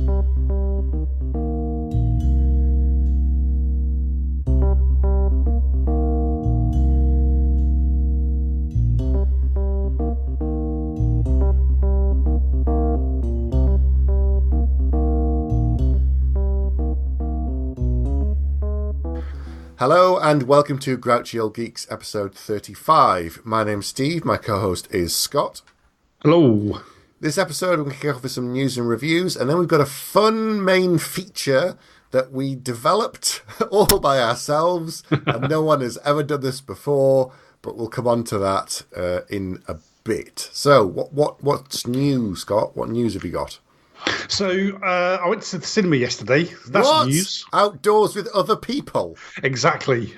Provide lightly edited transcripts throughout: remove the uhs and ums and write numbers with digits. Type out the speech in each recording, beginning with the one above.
Hello and welcome to Grouchy Old Geeks episode 35. My name's Steve, my co-host is Scott. Hello. This episode we're going to kick off with some news and reviews, and then we've got a fun main feature that we developed all by ourselves, and no one has ever done this before, but we'll come on to that in a bit. So, what's new, Scott? What news have you got? So, I went to the cinema yesterday. That's what? News. Outdoors with other people? Exactly.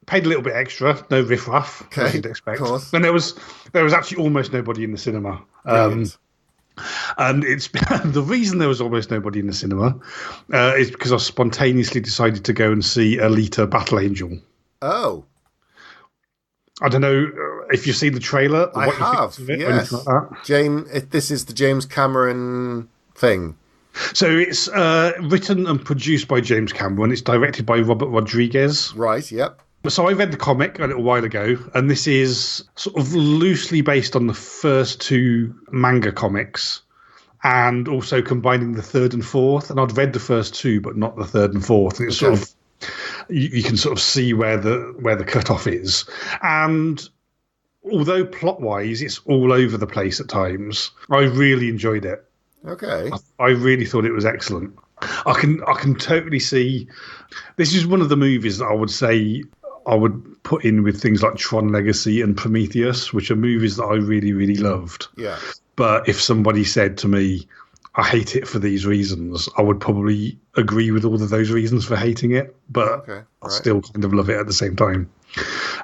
Paid a little bit extra. No riff-raff, as you'd expect. Of course. And there was actually almost nobody in the cinema. And it's the reason there was almost nobody in the cinema is because I spontaneously decided to go and see Alita Battle Angel. Oh. I don't know if you've seen the trailer. Or I what have, you think of it, yes. or anything like that. This is the James Cameron thing. So it's written and produced by James Cameron. It's directed by Robert Rodriguez. Right, yep. So I read the comic a little while ago, and this is sort of loosely based on the first two manga comics, and also combining the third and fourth. And I'd read the first two, but not the third and fourth. And it's sort of you can sort of see where the cutoff is. And although plot-wise it's all over the place at times, I really enjoyed it. Okay. I really thought it was excellent. I can totally see. This is one of the movies that I would say I would put in with things like Tron Legacy and Prometheus, which are movies that I really, really loved. Yeah. But if somebody said to me, I hate it for these reasons, I would probably agree with all of those reasons for hating it, but I still kind of love it at the same time.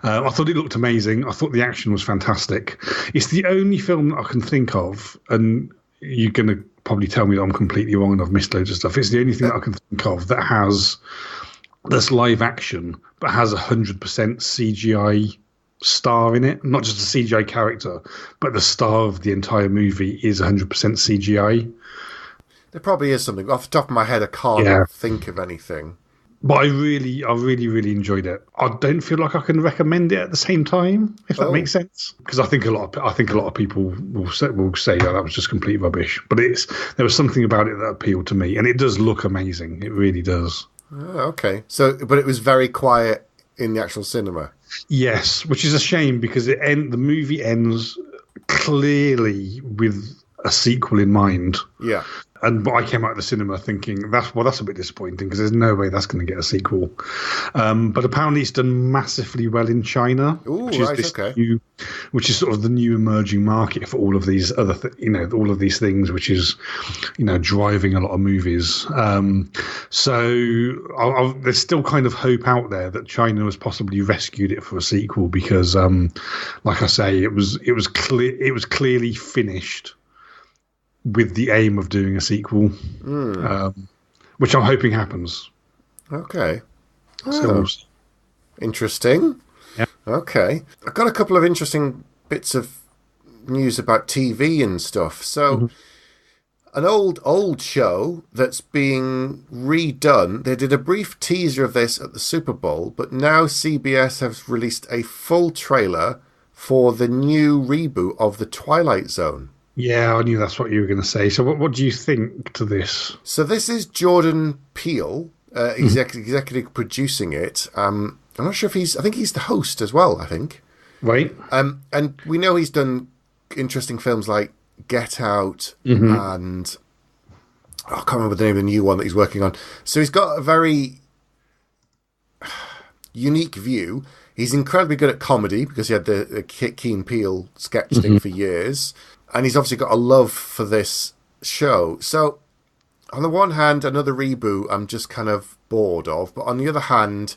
I thought it looked amazing. I thought the action was fantastic. It's the only film that I can think of, and you're going to probably tell me that I'm completely wrong and I've missed loads of stuff. It's the only thing that I can think of that's live action, but has 100% CGI star in it. Not just a CGI character, but the star of the entire movie is 100% CGI. There probably is something. Off the top of my head, I can't think of anything. But I really, really enjoyed it. I don't feel like I can recommend it at the same time, if that makes sense. Because I think a lot of people will say, "Oh, that was just complete rubbish." But there was something about it that appealed to me, and it does look amazing. It really does. Oh, okay. So, but it was very quiet in the actual cinema. Yes, which is a shame because the movie ends clearly with a sequel in mind. Yeah. But I came out of the cinema thinking that's a bit disappointing because there's no way that's going to get a sequel. But apparently it's done massively well in China, which is sort of the new emerging market for all of these other, all of these things, which is, driving a lot of movies. So there's still kind of hope out there that China has possibly rescued it for a sequel because, like I say, it was clearly finished with the aim of doing a sequel, which I'm hoping happens. Okay. So interesting. Yeah. Okay. I've got a couple of interesting bits of news about TV and stuff. So, an old show that's being redone. They did a brief teaser of this at the Super Bowl, but now CBS has released a full trailer for the new reboot of The Twilight Zone. Yeah, I knew that's what you were going to say. So what do you think to this? So this is Jordan Peele, executive producing it. I'm not sure if I think he's the host as well, I think. Right. And we know he's done interesting films like Get Out and I can't remember the name of the new one that he's working on. So he's got a very unique view. He's incredibly good at comedy because he had the Key and Peele sketch thing for years. And he's obviously got a love for this show. So, on the one hand, another reboot I'm just kind of bored of. But on the other hand,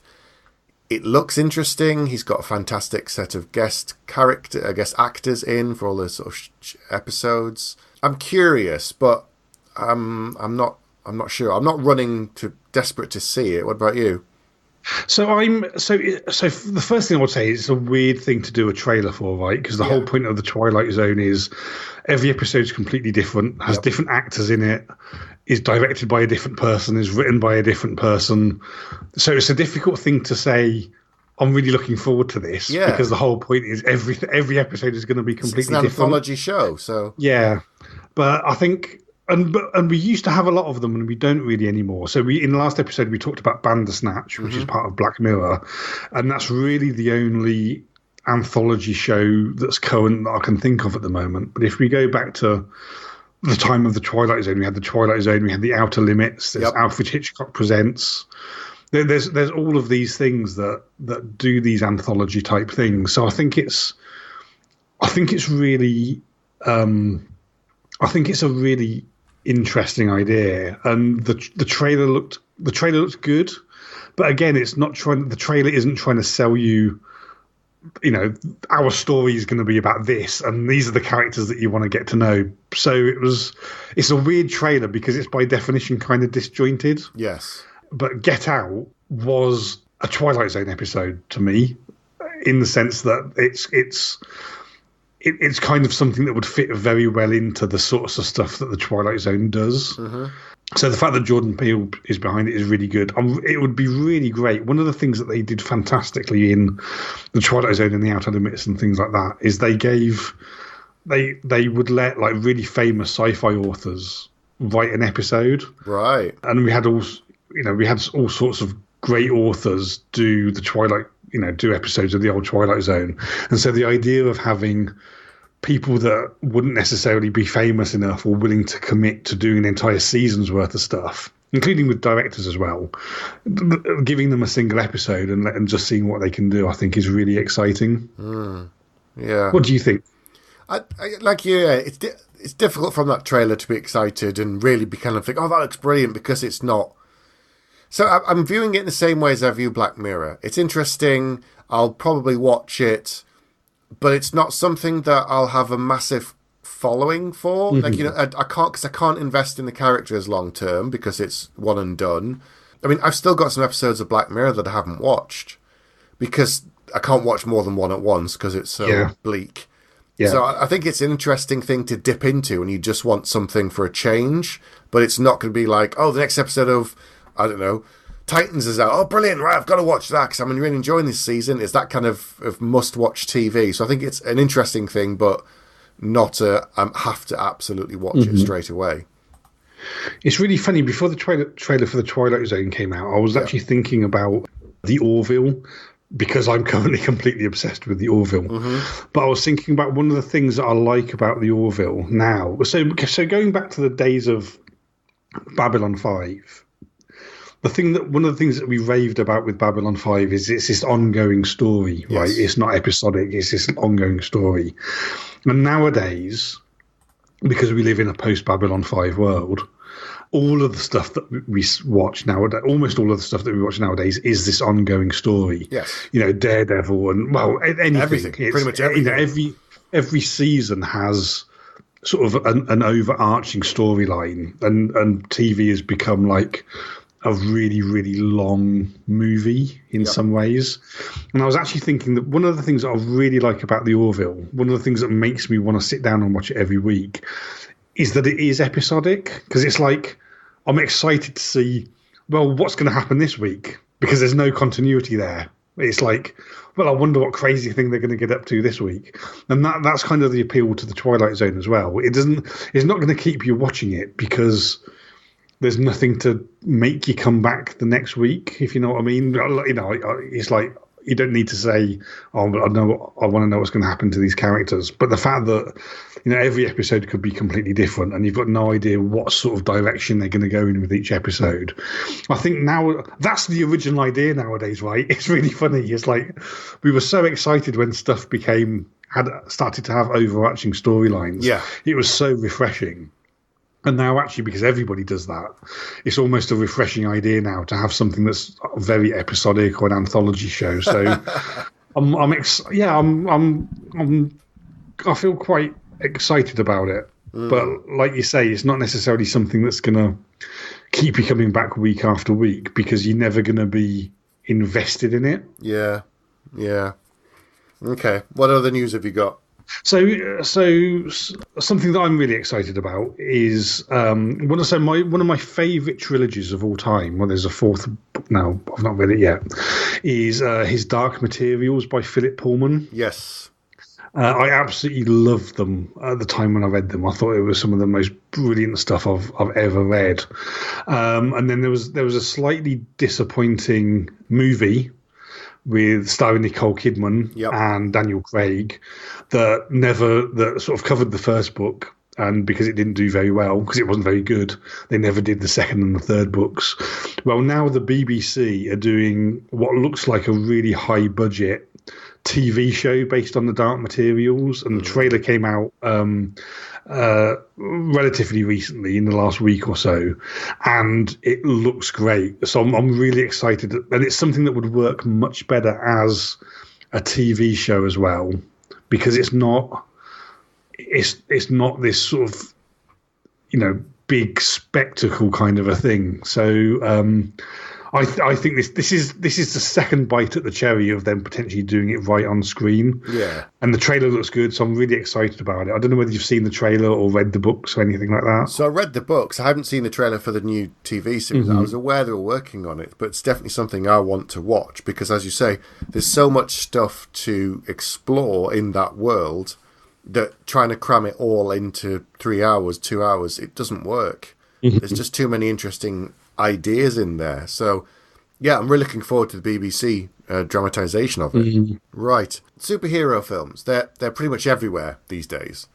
it looks interesting. He's got a fantastic set of guest actors in for all the sort of episodes. I'm curious, but I'm not sure. I'm not desperate to see it. What about you? So the first thing I would say is it's a weird thing to do a trailer for, right? Because the whole point of the Twilight Zone is every episode is completely different, has different actors in it. is directed by a different person, is written by a different person. So it's a difficult thing to say, I'm really looking forward to this, because the whole point is every episode is going to be completely different. It's an anthology show, so... Yeah, but I think... And we used to have a lot of them, and we don't really anymore. So in the last episode, we talked about Bandersnatch, which is part of Black Mirror, and that's really the only anthology show that's current that I can think of at the moment. But if we go back to the time of the Twilight Zone, we had the Twilight Zone, we had the Outer Limits, there's Alfred Hitchcock Presents. There's all of these things that do these anthology type things. So I think it's really a really interesting idea, and the trailer looked good, but again, the trailer isn't trying to sell you, our story is going to be about this, and these are the characters that you want to get to know. So it's a weird trailer because it's by definition kind of disjointed. Yes. But Get Out was a Twilight Zone episode to me, in the sense that it's kind of something that would fit very well into the sorts of stuff that the Twilight Zone does. Mm-hmm. So the fact that Jordan Peele is behind it is really good. It would be really great. One of the things that they did fantastically in the Twilight Zone and the Outer Limits and things like that is they would let like really famous sci-fi authors write an episode. Right. And we had all sorts of great authors do the Twilight, do episodes of the old Twilight Zone. And so the idea of having people that wouldn't necessarily be famous enough or willing to commit to doing an entire season's worth of stuff, including with directors as well, giving them a single episode and just seeing what they can do, I think is really exciting. Yeah. What do you think? It's difficult from that trailer to be excited and really be kind of think, oh, that looks brilliant, because it's not. So I'm viewing it in the same way as I view Black Mirror. It's interesting. I'll probably watch it, but it's not something that I'll have a massive following for. Mm-hmm. I can't invest in the characters long term because it's one and done. I mean, I've still got some episodes of Black Mirror that I haven't watched because I can't watch more than one at once because it's so bleak. Yeah. So I think it's an interesting thing to dip into, and you just want something for a change, but it's not going to be like, oh, the next episode of, I don't know, Titans is out. Oh, brilliant. Right, I've got to watch that because I'm really enjoying this season. It's that kind of must-watch TV. So I think it's an interesting thing, but not I have to absolutely watch it straight away. It's really funny. Before the trailer for the Twilight Zone came out, I was actually thinking about the Orville, because I'm currently completely obsessed with the Orville. Mm-hmm. But I was thinking about one of the things that I like about the Orville now. So going back to the days of Babylon 5, one of the things that we raved about with Babylon 5 is it's this ongoing story, right? It's not episodic, it's this ongoing story. And nowadays, because we live in a post-Babylon 5 world, all of the stuff that we watch nowadays, almost all of the stuff that we watch nowadays is this ongoing story. Yes. Daredevil and, anything. Everything. Pretty much everything. Every season has sort of an overarching storyline, and TV has become like a really, really long movie in some ways. And I was actually thinking that one of the things that I really like about the Orville, one of the things that makes me want to sit down and watch it every week, is that it is episodic, because it's like I'm excited to see, well, what's going to happen this week, because there's no continuity there. It's like, well, I wonder what crazy thing they're going to get up to this week. And that's kind of the appeal to the Twilight Zone as well. It's not going to keep you watching it because there's nothing to make you come back the next week, if you know what I mean. It's like, you don't need to say, oh, I want to know what's going to happen to these characters. But the fact that, every episode could be completely different and you've got no idea what sort of direction they're going to go in with each episode. I think now that's the original idea nowadays, right? It's really funny. It's like we were so excited when stuff had started to have overarching storylines. Yeah. It was so refreshing. And now, actually, because everybody does that, it's almost a refreshing idea now to have something that's very episodic or an anthology show. So, I feel quite excited about it. But like you say, it's not necessarily something that's going to keep you coming back week after week, because you're never going to be invested in it. Yeah. Okay. What other news have you got? So something that I'm really excited about is one of my favourite trilogies of all time. Well, there's a fourth book now. I've not read it yet. Is his Dark Materials by Philip Pullman. Yes. I absolutely loved them at the time when I read them. I thought it was some of the most brilliant stuff I've ever read. And then there was a slightly disappointing movie with starring Nicole Kidman and Daniel Craig that sort of covered the first book, and because it didn't do very well, because it wasn't very good, they never did the second and the third books. Well, now the BBC are doing what looks like a really high budget TV show based on the Dark Materials, and the trailer came out relatively recently, in the last week or so, and it looks great. So I'm really excited, and it's something that would work much better as a TV show as well, because it's not this sort of, you know, big spectacle kind of a thing. So I think this is the second bite at the cherry of them potentially doing it right on screen. Yeah. And the trailer looks good, so I'm really excited about it. I don't know whether you've seen the trailer or read the books or anything like that. So I read the books. I haven't seen the trailer for the new TV series. I was aware they were working on it, but it's definitely something I want to watch because, as you say, there's so much stuff to explore in that world that trying to cram it all into 3 hours, 2 hours, it doesn't work. There's just too many interesting ideas in there. So, yeah, I'm really looking forward to the BBC dramatization of it. Right. Superhero films, they're pretty much everywhere these days.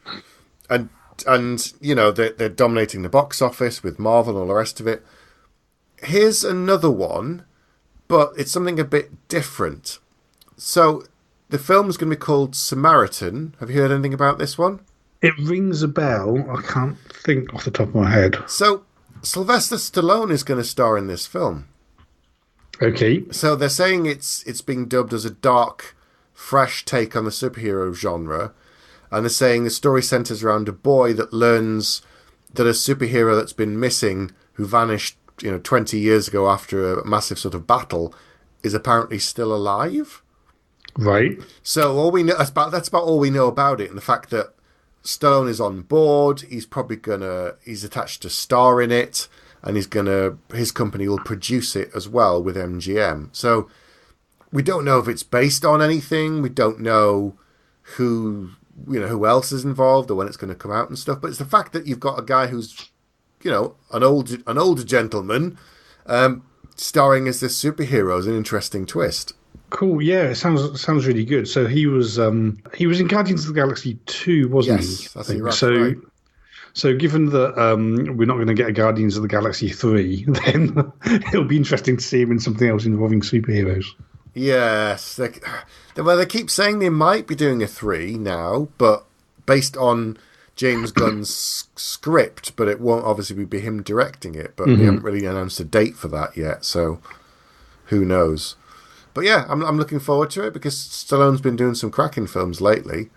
And you know, they're dominating the box office with Marvel and all the rest of it. Here's another one, but it's something a bit different. So, the film's going to be called Samaritan. Have you heard anything about this one? It rings a bell. I can't think off the top of my head. So, Sylvester Stallone is going to star in this film. Okay. So they're saying it's being dubbed as a dark, fresh take on the superhero genre. And they're saying the story centers around a boy that learns that a superhero that's been missing, who vanished, 20 years ago after a massive sort of battle, is apparently still alive. Right. So all we know that's about all we know about it, and the fact that Stallone is on board. He's attached to star in it, and his company will produce it as well with MGM. So we don't know if it's based on anything. We don't know who else is involved or when it's going to come out and stuff. But it's the fact that you've got a guy who's, an older gentleman, starring as this superhero is an interesting twist. Cool, yeah, it sounds really good. So he was in Guardians of the Galaxy 2, wasn't he? Yes, that's right. So given that we're not going to get a Guardians of the Galaxy 3, then it'll be interesting to see him in something else involving superheroes. Yes, they keep saying they might be doing a 3 now, but based on James Gunn's script, but it won't obviously be him directing it. But they haven't really announced a date for that yet, so who knows? But yeah, I'm looking forward to it because Stallone's been doing some cracking films lately.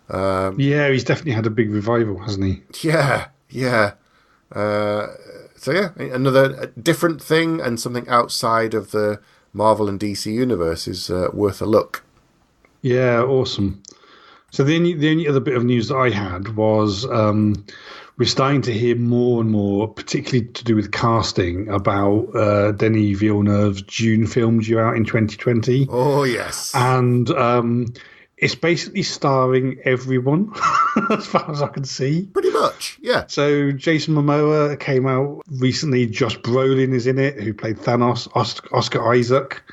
Yeah, he's definitely had a big revival, hasn't he? Yeah. So yeah, another different thing and something outside of the Marvel and DC universe is worth a look. Yeah, awesome. So the only other bit of news that I had was we're starting to hear more and more, particularly to do with casting, about Denis Villeneuve's Dune film due out in 2020. Oh, yes. And it's basically starring everyone, as far as I can see. Pretty much, yeah. So Jason Momoa came out recently. Josh Brolin is in it, who played Thanos. Oscar Isaac,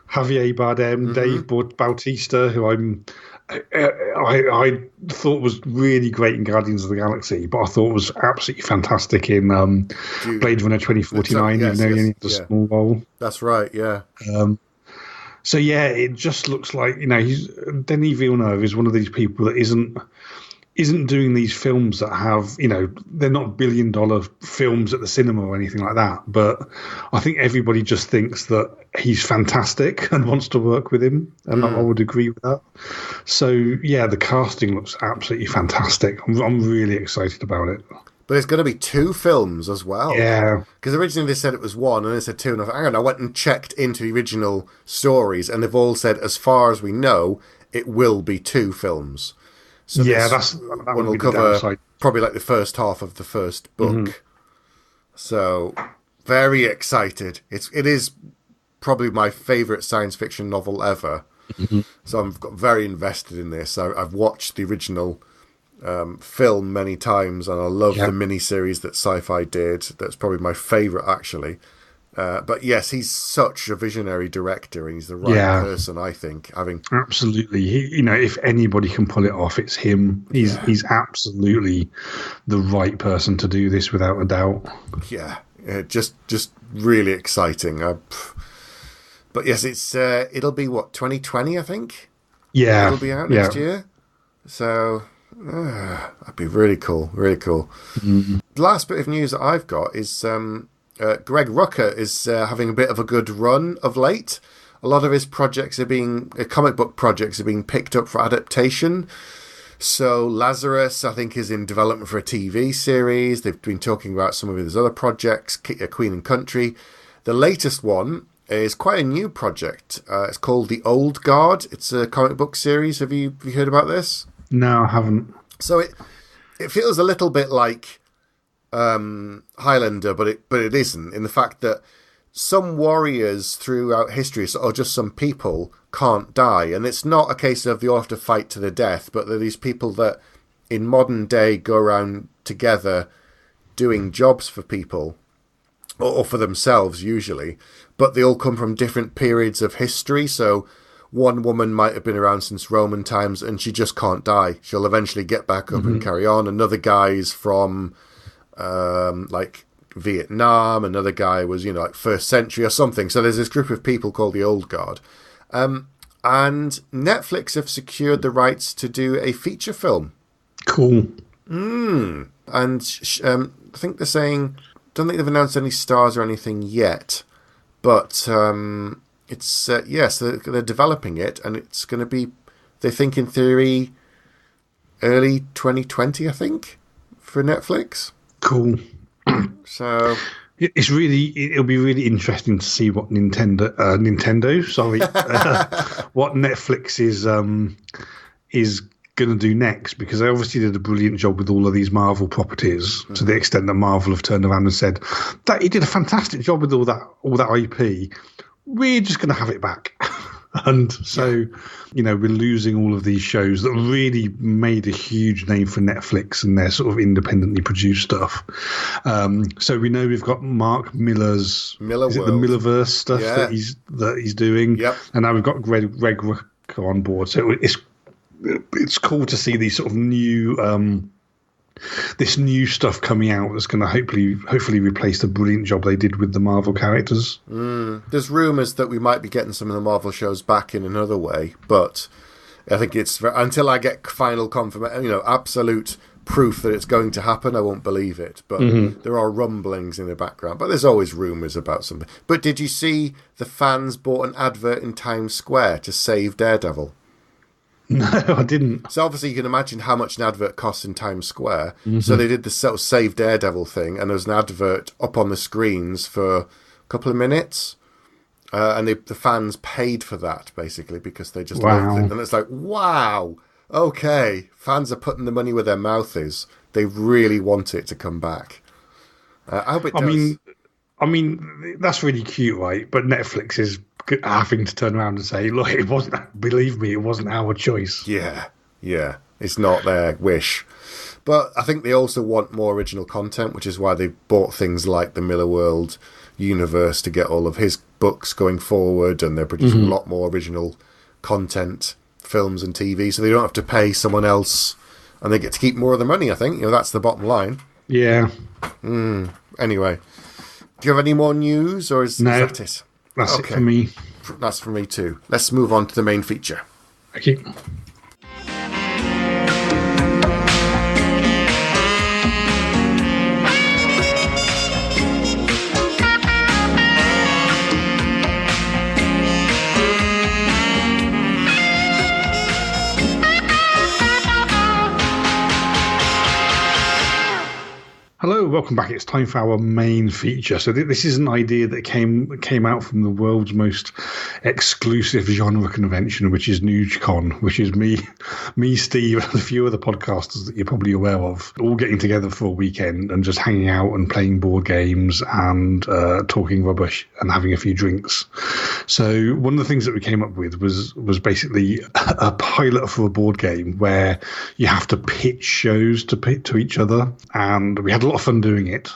Javier Bardem, Dave Bautista, who I thought was really great in Guardians of the Galaxy, but I thought was absolutely fantastic in Blade Runner 2049, even though he only had a small role. That's right, yeah. So yeah, it just looks like Denis Villeneuve is one of these people that isn't doing these films that have, they're not billion-dollar films at the cinema or anything like that. But I think everybody just thinks that he's fantastic and wants to work with him. And I would agree with that. So, yeah, the casting looks absolutely fantastic. I'm really excited about it. But it's going to be 2 films as well. Yeah. Because originally they said it was 1 and they said 2. And I thought, hang on, I went and checked into the original stories and they've all said, as far as we know, it will be 2 films. So that one will cover probably like the first half of the first book. Mm-hmm. So very excited. It is probably my favourite science fiction novel ever. Mm-hmm. So I'm very invested in this. I've watched the original film many times, and I love the miniseries that Sci-Fi did. That's probably my favourite, actually. But yes, he's such a visionary director, and he's the right person, I think. Absolutely, if anybody can pull it off, it's him. He's absolutely the right person to do this, without a doubt. Yeah, just really exciting. But yes, it'll be 2020, I think. Yeah, it'll be out next year. So that'd be really cool. Really cool. Mm-hmm. The last bit of news that I've got is Greg Rucka is having a bit of a good run of late. A lot of his projects comic book projects are being picked up for adaptation. So Lazarus, I think, is in development for a TV series. They've been talking about some of his other projects, Queen and Country. The latest one is quite a new project. It's called The Old Guard. It's a comic book series. Have you heard about this? No, I haven't. So it feels a little bit like Highlander, but it isn't, in the fact that some warriors throughout history, or just some people, can't die, and it's not a case of they all have to fight to the death, but they're these people that in modern day go around together doing jobs for people, or for themselves usually, but they all come from different periods of history. So one woman might have been around since Roman times and she just can't die. She'll eventually get back up and carry on. Another guy's from like Vietnam. Another guy was, like first century or something. So there's this group of people called the Old Guard. And Netflix have secured the rights to do a feature film. Cool. And I think they're saying, don't think they've announced any stars or anything yet, but it's yes, they're developing it, and it's going to be, they think in theory, early 2020, I think, for Netflix. Cool. So it'll be really interesting to see what what Netflix is going to do next, because they obviously did a brilliant job with all of these Marvel properties, to the extent that Marvel have turned around and said that he did a fantastic job with all that IP. We're just going to have it back. And so, we're losing all of these shows that really made a huge name for Netflix and their sort of independently produced stuff. So we know we've got Mark Miller's the Millerverse stuff that he's doing. Yep. And now we've got Greg Rucka on board. So it's cool to see these sort of new this new stuff coming out that's going to hopefully replace the brilliant job they did with the Marvel characters. There's rumours that we might be getting some of the Marvel shows back in another way, but I think it's until I get final confirmation, absolute proof that it's going to happen, I won't believe it. But there are rumblings in the background. But there's always rumours about something. But did you see the fans bought an advert in Times Square to save Daredevil? No, I didn't. So obviously you can imagine how much an advert costs in Times Square. So they did the sort of Save Daredevil thing, and there was an advert up on the screens for a couple of minutes. And the fans paid for that, basically, because they just loved it. And it's like, wow, okay, fans are putting the money where their mouth is. They really want it to come back. I hope it does. I mean, that's really cute, right? But Netflix is having to turn around and say, look, believe me, it wasn't our choice. Yeah, it's not their wish. But I think they also want more original content, which is why they bought things like the Millarworld universe to get all of his books going forward, and they're producing a lot more original content, films and TV, so they don't have to pay someone else, and they get to keep more of the money, I think. That's the bottom line. Yeah. Anyway, do you have any more news, or is that it? That's it for me. That's for me too. Let's move on to the main feature. Okay. Hello, welcome back. It's time for our main feature. So this is an idea that came out from the world's most exclusive genre convention, which is NewsCon, which is me, Steve, and a few other podcasters that you're probably aware of, all getting together for a weekend and just hanging out and playing board games and talking rubbish and having a few drinks. So one of the things that we came up with was basically a pilot for a board game where you have to pitch shows to each other, and we had a lot of fun doing it.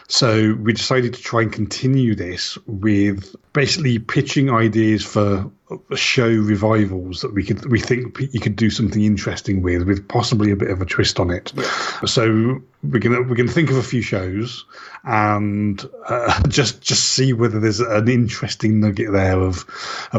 So we decided to try and continue this with basically pitching ideas for show revivals that we think you could do something interesting with possibly a bit of a twist on it. Yeah. So we're gonna think of a few shows and just see whether there's an interesting nugget there of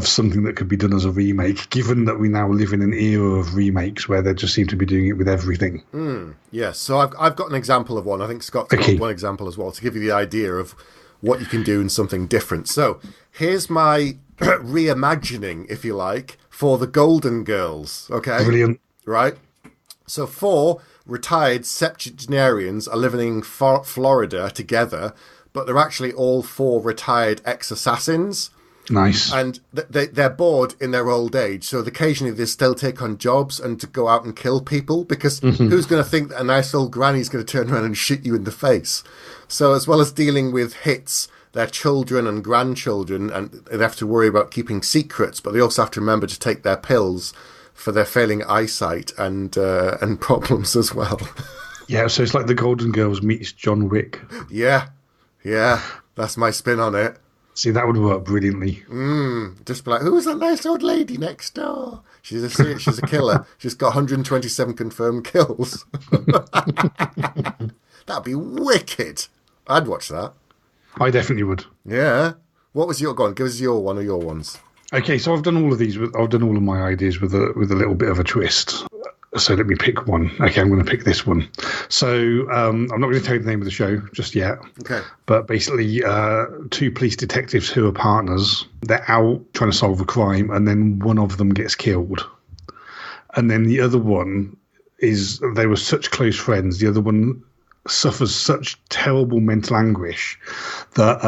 something that could be done as a remake, given that we now live in an era of remakes where they just seem to be doing it with everything. Yes, so I've got an example of one. I think Scott's got one example as well to give you the idea of what you can do in something different. So here's my reimagining, if you like, for the Golden Girls. Okay, brilliant. Right. So 4 retired septuagenarians are living in Florida together, but they're actually all 4 retired ex-assassins. Nice. And they're bored in their old age, so occasionally they still take on jobs and to go out and kill people, because who's going to think that a nice old granny's going to turn around and shoot you in the face? So as well as dealing with hits, their children and grandchildren, and they have to worry about keeping secrets, but they also have to remember to take their pills for their failing eyesight and problems as well. Yeah, so it's like the Golden Girls meets John Wick. Yeah, that's my spin on it. See, that would work brilliantly. Just be like, who is that nice old lady next door? She's a killer. She's got 127 confirmed kills. That'd be wicked. I'd watch that. I definitely would. Yeah. What was your one? Give us your one or your ones. Okay, so I've done all of these. I've done all of my ideas with a little bit of a twist. So let me pick one. Okay, I'm going to pick this one. So I'm not going to tell you the name of the show just yet. Okay. But basically, 2 police detectives who are partners, they're out trying to solve a crime, and then one of them gets killed. And then the other one they were such close friends. The other one suffers such terrible mental anguish that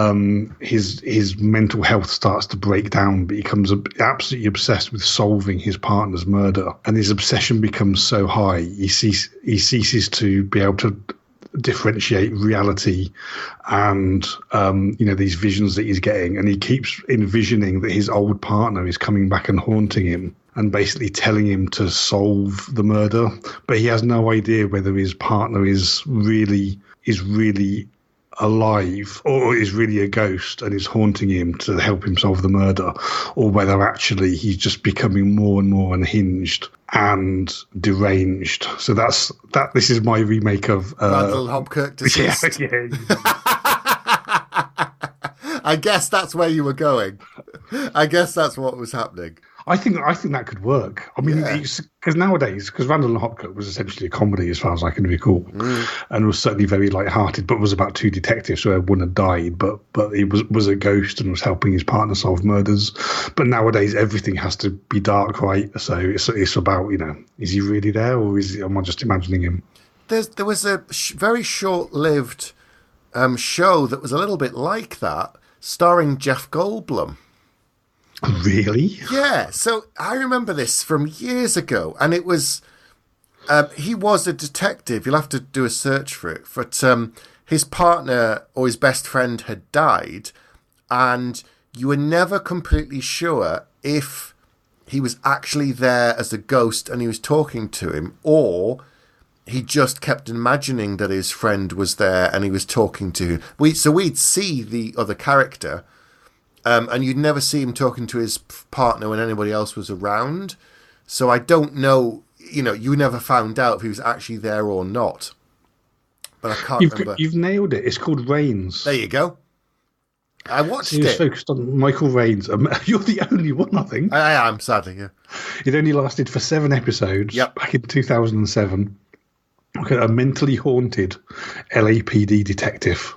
his mental health starts to break down, but he becomes absolutely obsessed with solving his partner's murder, and his obsession becomes so high he ceases to be able to differentiate reality and these visions that he's getting, and he keeps envisioning that his old partner is coming back and haunting him and basically telling him to solve the murder, but he has no idea whether his partner is really alive or is really a ghost and is haunting him to help him solve the murder, or whether actually he's just becoming more and more unhinged and deranged. So this is my remake of Randall Hopkirk Deceased. Yeah. I guess that's where you were going. I guess that's what was happening. I think that could work. I mean, because nowadays, because Randall and Hopkirk was essentially a comedy as far as I can recall, and was certainly very light-hearted, but was about 2 detectives where one had died, but he was a ghost and was helping his partner solve murders. But nowadays, everything has to be dark, right? So it's about, is he really there, or am I just imagining him? There was a very short-lived show that was a little bit like that, starring Jeff Goldblum. Really? Yeah. So I remember this from years ago, and it was he was a detective. You'll have to do a search for it. But his partner or his best friend had died, and you were never completely sure if he was actually there as a ghost and he was talking to him, or he just kept imagining that his friend was there and he was talking to him. We'd see the other character. And you'd never see him talking to his partner when anybody else was around. So I don't know, you never found out if he was actually there or not. But I can't remember. You've nailed it. It's called Reigns. There you go. I watched it. He was focused on Michael Reigns. You're the only one, I think. I am, sadly, yeah. It only lasted for 7 episodes back in 2007. Okay, a mentally haunted LAPD detective.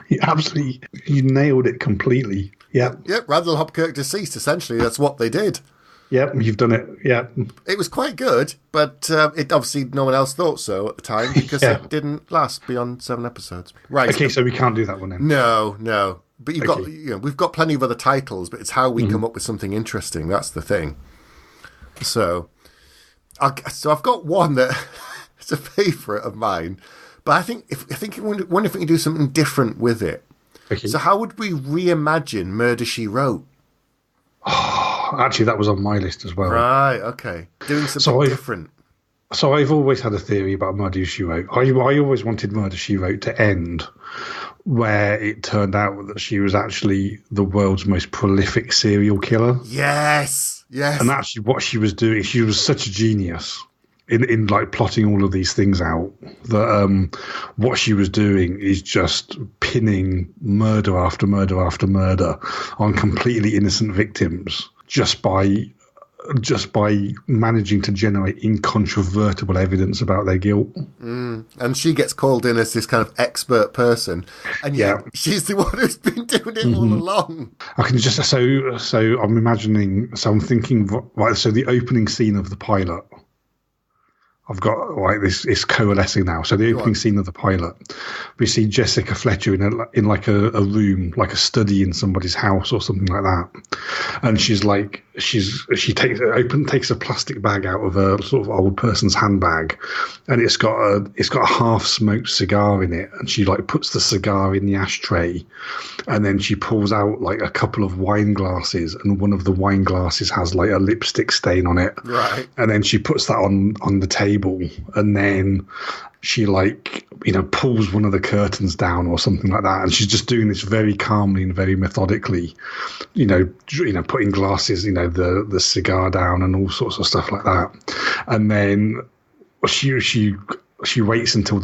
You nailed it completely. Yeah. Yep, Randall Hopkirk Deceased, essentially. That's what they did. Yep, you've done it. Yeah. It was quite good, but it obviously no one else thought so at the time because it didn't last beyond 7 episodes. Right. Okay, so we can't do that one then. No. But you've got, we've got plenty of other titles, but it's how we come up with something interesting. That's the thing. So I've got one that it's a favourite of mine, but I wonder if we can do something different with it. Okay. So how would we reimagine Murder, She Wrote? Actually, that was on my list as well. Right, okay. Doing something different. So I've always had a theory about Murder, She Wrote. I always wanted Murder, She Wrote to end where it turned out that she was actually the world's most prolific serial killer. Yes. And actually what she was doing, she was such a genius in like plotting all of these things out that what she was doing is just pinning murder after murder after murder on completely innocent victims just by managing to generate incontrovertible evidence about their guilt. And she gets called in as this kind of expert person, and she's the one who's been doing it all along. I can just so I'm imagining. So I'm thinking, right? So the opening scene of the pilot. I've got this is coalescing now. So the opening scene of the pilot, we see Jessica Fletcher in like a room, like a study in somebody's house or something like that, and she takes a plastic bag out of a sort of old person's handbag, and it's got a half smoked cigar in it, and she like puts the cigar in the ashtray, and then she pulls out like a couple of wine glasses, and one of the wine glasses has like a lipstick stain on it, right? And then she puts that on the table. And then she pulls one of the curtains down or something like that, and she's just doing this very calmly and very methodically, putting glasses, the cigar down and all sorts of stuff like that. And then she waits until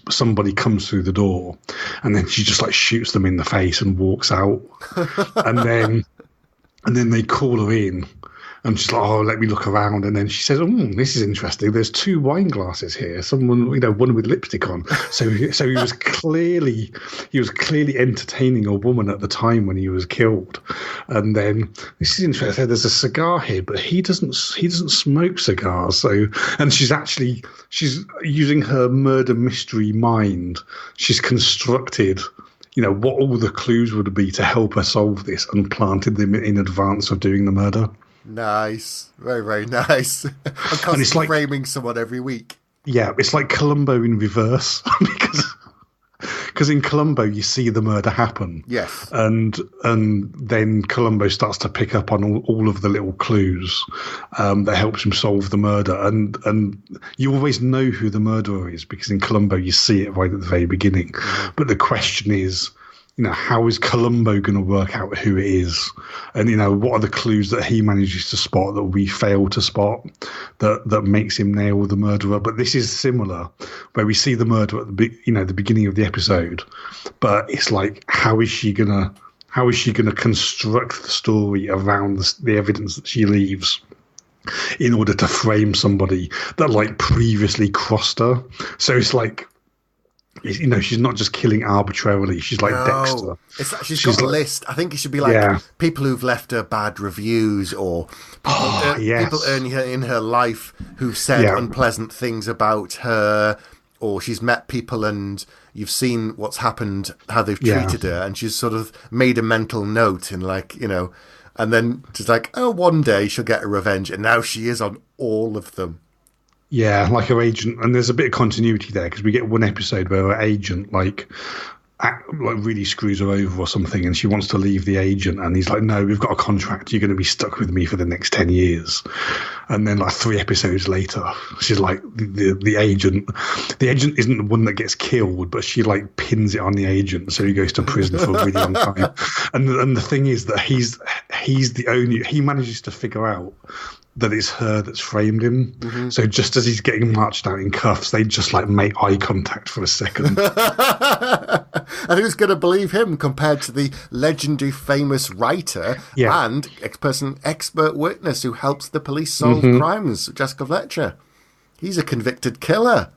somebody comes through the door, and then she just like shoots them in the face and walks out. and then they call her in. And she's like, oh, let me look around. And then she says, this is interesting. There's 2 wine glasses here. Someone, one with lipstick on. So he was clearly entertaining a woman at the time when he was killed. And then this is interesting. There's a cigar here, but he doesn't smoke cigars. So, and she's using her murder mystery mind. She's constructed what all the clues would be to help her solve this and planted them in advance of doing the murder. Nice. Very, very nice. I'm constantly framing someone every week. Yeah, it's like Columbo in reverse because in Columbo you see the murder happen. Yes. And then Columbo starts to pick up on all of the little clues that helps him solve the murder. And you always know who the murderer is because in Columbo you see it right at the very beginning. Mm-hmm. But the question is, how is Columbo going to work out who it is? And, what are the clues that he manages to spot that we fail to spot that makes him nail the murderer? But this is similar, where we see the murderer at the beginning of the episode. But it's like, how is she going to construct the story around the evidence that she leaves in order to frame somebody that like previously crossed her? So it's like, she's not just killing arbitrarily. She's like Dexter. She's got a list. I think it should be like people who've left her bad reviews or people in her life who've said unpleasant things about her, or she's met people and you've seen what's happened, how they've treated her, and she's sort of made a mental note and and then she's like, oh, one day she'll get her revenge, and now she is on all of them. Yeah, like her agent, and there's a bit of continuity there because we get one episode where her agent like really screws her over or something, and she wants to leave the agent, and he's like, "No, we've got a contract. You're going to be stuck with me for the next 10 years." And then like 3 episodes later, she's like, the agent isn't the one that gets killed, but she like pins it on the agent, so he goes to prison for a really long time. And the thing is that he manages to figure out that it's her that's framed him. Mm-hmm. So just as he's getting marched out in cuffs, they just like make eye contact for a second. And who's going to believe him compared to the legendary famous writer and expert witness who helps the police solve crimes, Jessica Fletcher? He's a convicted killer.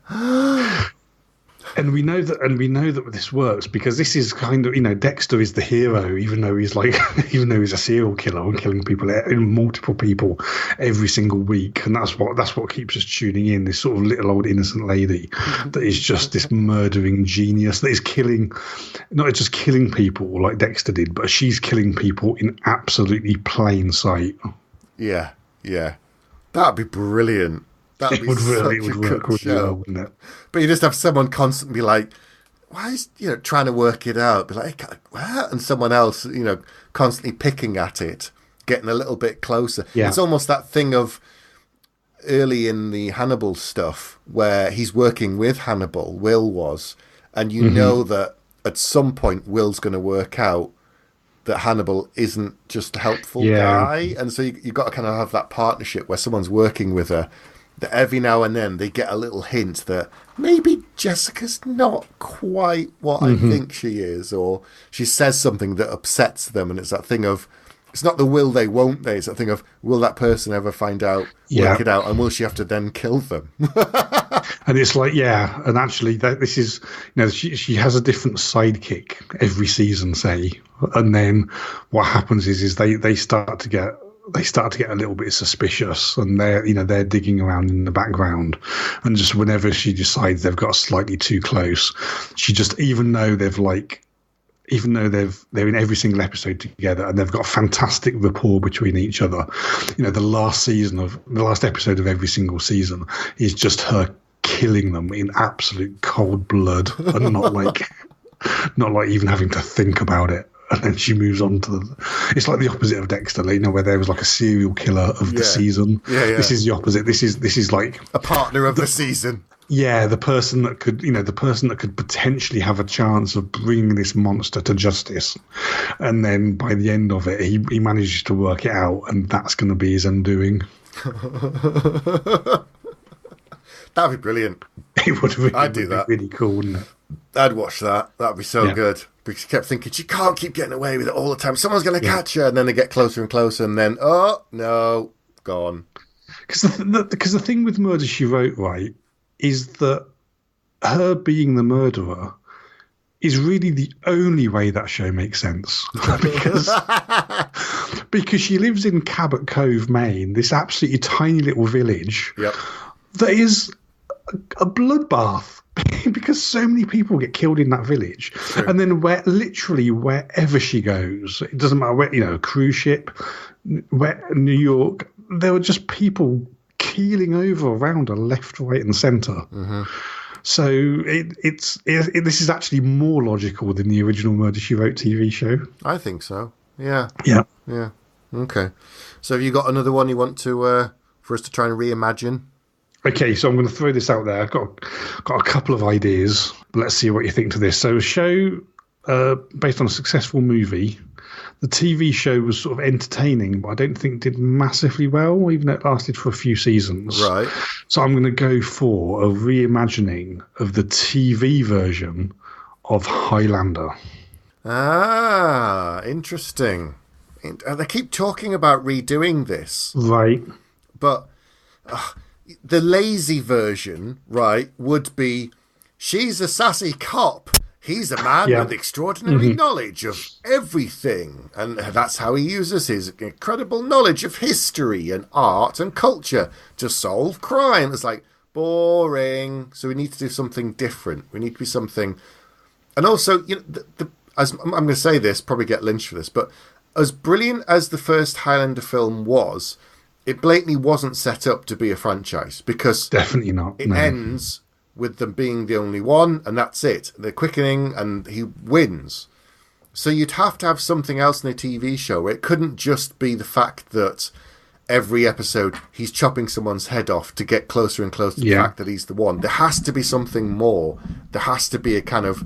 And we know that this works because this is kind of, Dexter is the hero, even though he's a serial killer and killing multiple people every single week, and that's what keeps us tuning in. This sort of little old innocent lady that is just this murdering genius that is not just killing people like Dexter did, but she's killing people in absolutely plain sight. Yeah, that'd be brilliant. That would work really well, wouldn't it? But you just have someone constantly like, why is, trying to work it out? Be like, what? And someone else, constantly picking at it, getting a little bit closer. Yeah. It's almost that thing of early in the Hannibal stuff where he's working with Hannibal, Will was, and know that at some point Will's going to work out that Hannibal isn't just a helpful guy. And so you've got to kind of have that partnership where someone's working with her, that every now and then they get a little hint that maybe Jessica's not quite what I think she is, or she says something that upsets them, and it's that thing of, it's not the will they, won't they, it's that thing of, will that person ever find out, work it out, and will she have to then kill them? And it's like, and actually this is, she has a different sidekick every season, say, and then what happens is they start to get a little bit suspicious, and they're digging around in the background, and just whenever she decides they've got slightly too close, she just, even though they're in every single episode together and they've got fantastic rapport between each other, the last episode of every single season is just her killing them in absolute cold blood, and not like even having to think about it. And then she moves on to it's like the opposite of Dexter, where there was like a serial killer of the season. Yeah. This is the opposite. This is like a partner of the season. Yeah, the person that could potentially have a chance of bringing this monster to justice, and then by the end of it, he manages to work it out, and that's going to be his undoing. That'd be brilliant. It would really, I'd do that. Really cool, wouldn't it? I'd watch that. That'd be so good. Because she kept thinking, she can't keep getting away with it all the time. Someone's going to catch her. And then they get closer and closer. And then, oh, no, gone. Because the thing with Murder, She Wrote, right, is that her being the murderer is really the only way that show makes sense. because she lives in Cabot Cove, Maine, this absolutely tiny little village that is a bloodbath. Because so many people get killed in that village. True. And then wherever she goes, it doesn't matter where, cruise ship, New York, there were just people keeling over around her left, right, and centre. Mm-hmm. So this is actually more logical than the original Murder, She Wrote TV show. I think so. Yeah. Yeah. Yeah. Okay. So have you got another one you want to for us to try and reimagine? Okay, so I'm going to throw this out there. I've got a couple of ideas. But let's see what you think to this. So a show based on a successful movie. The TV show was sort of entertaining, but I don't think did massively well, even though it lasted for a few seasons. Right. So I'm going to go for a reimagining of the TV version of Highlander. Ah, interesting. They keep talking about redoing this. Right. But... the lazy version, right, would be, she's a sassy cop. He's a man with extraordinary knowledge of everything. And that's how he uses his incredible knowledge of history and art and culture to solve crime. It's like, boring. So we need to do something different. We need to be something... And also, as I'm going to say this, probably get lynched for this, but as brilliant as the first Highlander film was... it blatantly wasn't set up to be a franchise, because definitely not. It ends with them being the only one, and that's it. They're quickening, and he wins. So you'd have to have something else in a TV show. It couldn't just be the fact that every episode he's chopping someone's head off to get closer and closer to the fact that he's the one. There has to be something more. There has to be a kind of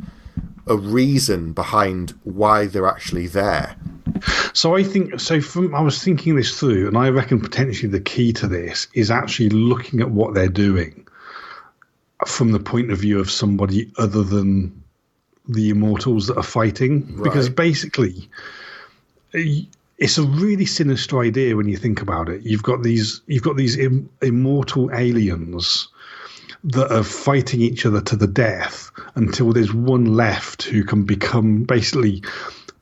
a reason behind why they're actually there. So I was thinking this through, and I reckon potentially the key to this is actually looking at what they're doing from the point of view of somebody other than the immortals that are fighting. Right. Because basically, it's a really sinister idea when you think about it. You've got these immortal aliens that are fighting each other to the death until there's one left who can become basically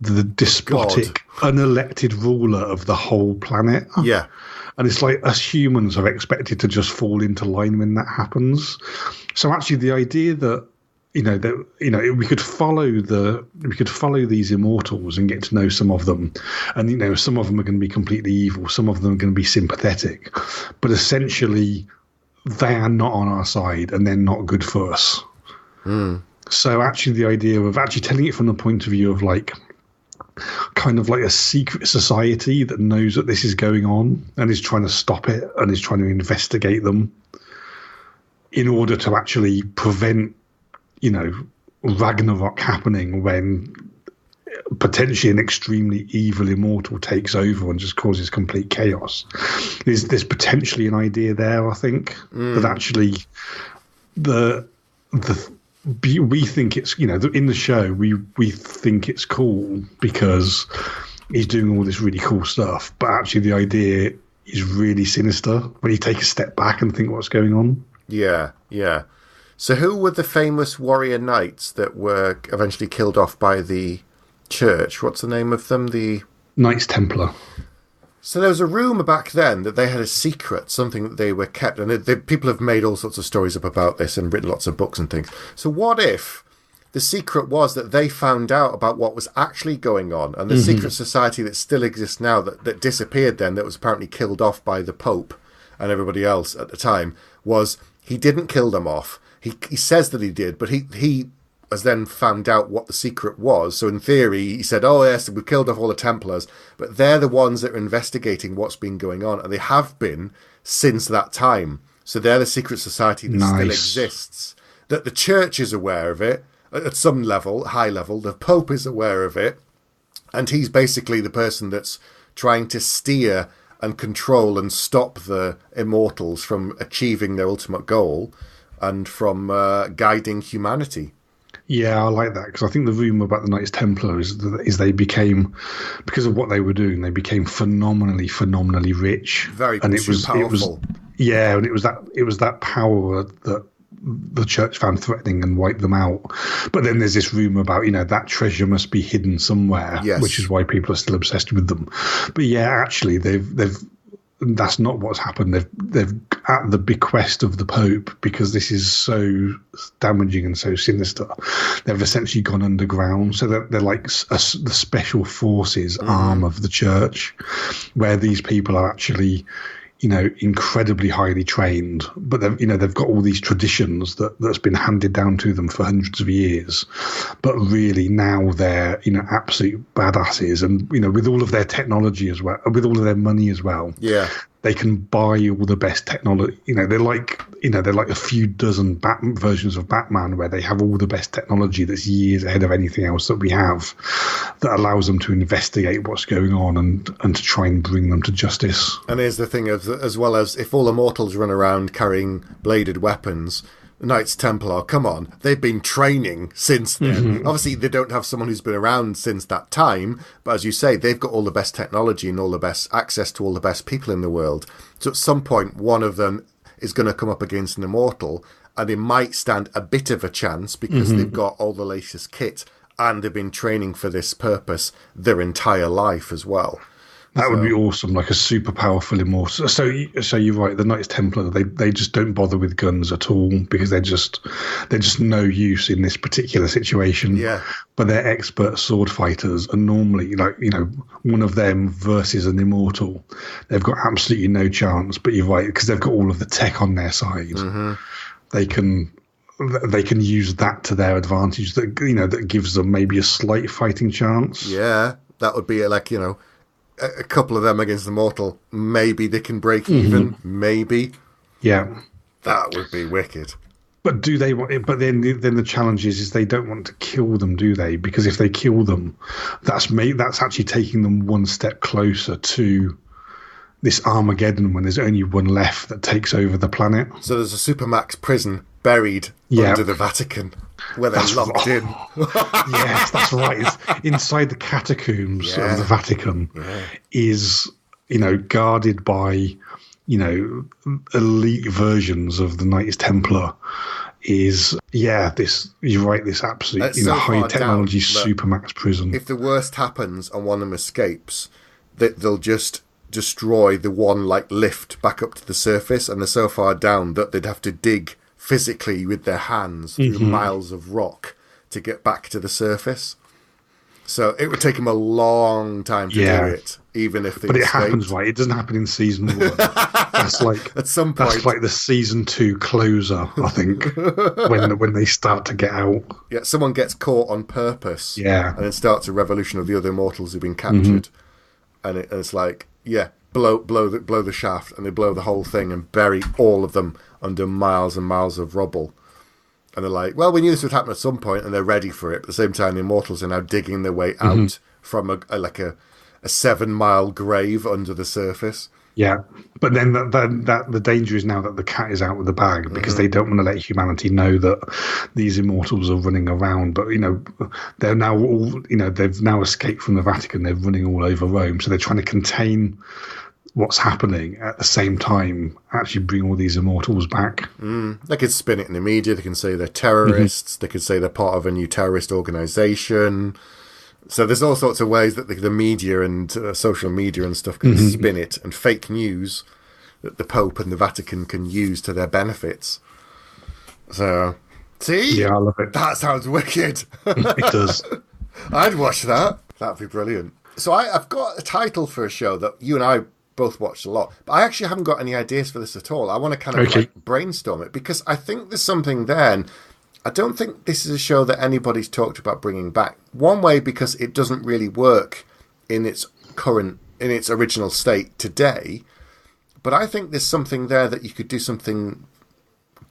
the despotic, unelected ruler of the whole planet. Yeah. And it's like us humans are expected to just fall into line when that happens. So actually the idea that we could follow these immortals and get to know some of them, and some of them are going to be completely evil, some of them are going to be sympathetic, but essentially they are not on our side and they're not good for us. So actually the idea of actually telling it from the point of view of like kind of like a secret society that knows that this is going on and is trying to stop it and is trying to investigate them in order to actually prevent Ragnarok happening, when potentially an extremely evil immortal takes over and just causes complete chaos. There's potentially an idea there, I think, that actually we think it's, in the show, we think it's cool because he's doing all this really cool stuff, but actually the idea is really sinister when you take a step back and think what's going on. Yeah, yeah. So who were the famous warrior knights that were eventually killed off by the church? What's the name of them? The Knights Templar. So there was a rumour back then that they had a secret, something that they were kept, and people have made all sorts of stories up about this and written lots of books and things. So what if the secret was that they found out about what was actually going on, and the secret society that still exists now, that disappeared then, that was apparently killed off by the Pope and everybody else at the time, was he didn't kill them off. He says that he did, but he has then found out what the secret was. So in theory, he said, oh yes, we killed off all the Templars, but they're the ones that are investigating what's been going on, and they have been since that time. So they're the secret society that still exists. That the church is aware of it, at some level, high level, the Pope is aware of it, and he's basically the person that's trying to steer and control and stop the immortals from achieving their ultimate goal and from guiding humanity. Yeah, I like that, because I think the rumour about the Knights Templar is they became, because of what they were doing, they became phenomenally rich. Very powerful. And it was that power that the church found threatening and wiped them out. But then there's this rumour about, that treasure must be hidden somewhere, which is why people are still obsessed with them. But yeah, actually, they've that's not what's happened. They've at the bequest of the Pope, because this is so damaging and so sinister, they've essentially gone underground. So they're like the special forces arm of the church, where these people are actually, incredibly highly trained, but they've got all these traditions that's been handed down to them for hundreds of years. But really now they're, absolute badasses, and with all of their technology as well, with all of their money as well. Yeah. They can buy all the best technology. They're like a few dozen versions of Batman, where they have all the best technology that's years ahead of anything else that we have, that allows them to investigate what's going on and to try and bring them to justice. And here's the thing, as well as if all immortals run around carrying bladed weapons, Knights Templar, come on, they've been training since then. Obviously, they don't have someone who's been around since that time, but as you say, they've got all the best technology and all the best access to all the best people in the world. So at some point, one of them is going to come up against an immortal, and they might stand a bit of a chance because they've got all the latest kit and they've been training for this purpose their entire life as well. That would be awesome, like a super powerful immortal. So you're right. The Knights Templar, they just don't bother with guns at all, because they're just no use in this particular situation. Yeah. But they're expert sword fighters, and normally, one of them versus an immortal, they've got absolutely no chance. But you're right, because they've got all of the tech on their side. They can use that to their advantage. That gives them maybe a slight fighting chance. Yeah, that would be like a couple of them against the mortal. Maybe they can break even. Maybe. Yeah. That would be wicked. But do they want it? But then the challenge is they don't want to kill them, do they? Because if they kill them, that's actually taking them one step closer to this Armageddon, when there's only one left that takes over the planet. So there's a Supermax prison buried under the Vatican, where they're locked in. Yes, that's right. It's inside the catacombs of the Vatican, is guarded by elite versions of the Knights Templar is, this, you're right, this absolute, so high technology supermax prison. If the worst happens and one of them escapes, they'll just destroy the one lift back up to the surface, and they're so far down that they'd have to dig physically with their hands through miles of rock to get back to the surface. So it would take them a long time to do it, even if they But it escaped. happens, right? It doesn't happen in season 1. That's at some point. That's like the season 2 closer, I think, when they start to get out. Yeah, someone gets caught on purpose. Yeah. And then starts a revolution of the other immortals who've been captured. And it's like, blow the shaft, and they blow the whole thing and bury all of them under miles and miles of rubble. And they're like, well, we knew this would happen at some point, and they're ready for it. But at the same time, the immortals are now digging their way out from a 7-mile grave under the surface. Yeah, but then that the danger is now that the cat is out of the bag, because they don't want to let humanity know that these immortals are running around. But they're now all they've now escaped from the Vatican. They're running all over Rome, so they're trying to contain what's happening at the same time, actually bring all these immortals back. They could spin it in the media. They can say they're terrorists. They could say they're part of a new terrorist organization. So there's all sorts of ways that the media and social media and stuff can spin it, and fake news that the Pope and the Vatican can use to their benefits. So, see? Yeah, I love it. That sounds wicked. It does. I'd watch that. That'd be brilliant. So I've got a title for a show that you and I both watched a lot, but I actually haven't got any ideas for this at all. I want to kind of brainstorm it, because I think there's something there, and I don't think this is a show that anybody's talked about bringing back. One way, because it doesn't really work in its original state today, but I think there's something there that you could do something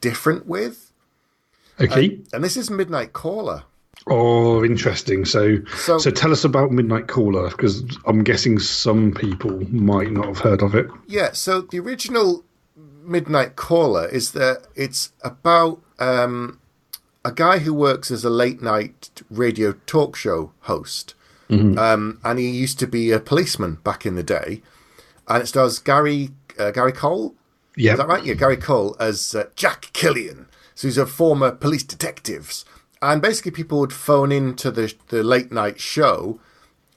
different with. Okay. And this is Midnight Caller. Oh, interesting. So tell us about Midnight Caller, because I'm guessing some people might not have heard of it. Yeah, so the original Midnight Caller is that it's about a guy who works as a late-night radio talk show host. And he used to be a policeman back in the day. And it stars Gary Cole? Yeah. Is that right? Yeah, Gary Cole as Jack Killian. So he's a former police detective. And basically people would phone into the late night show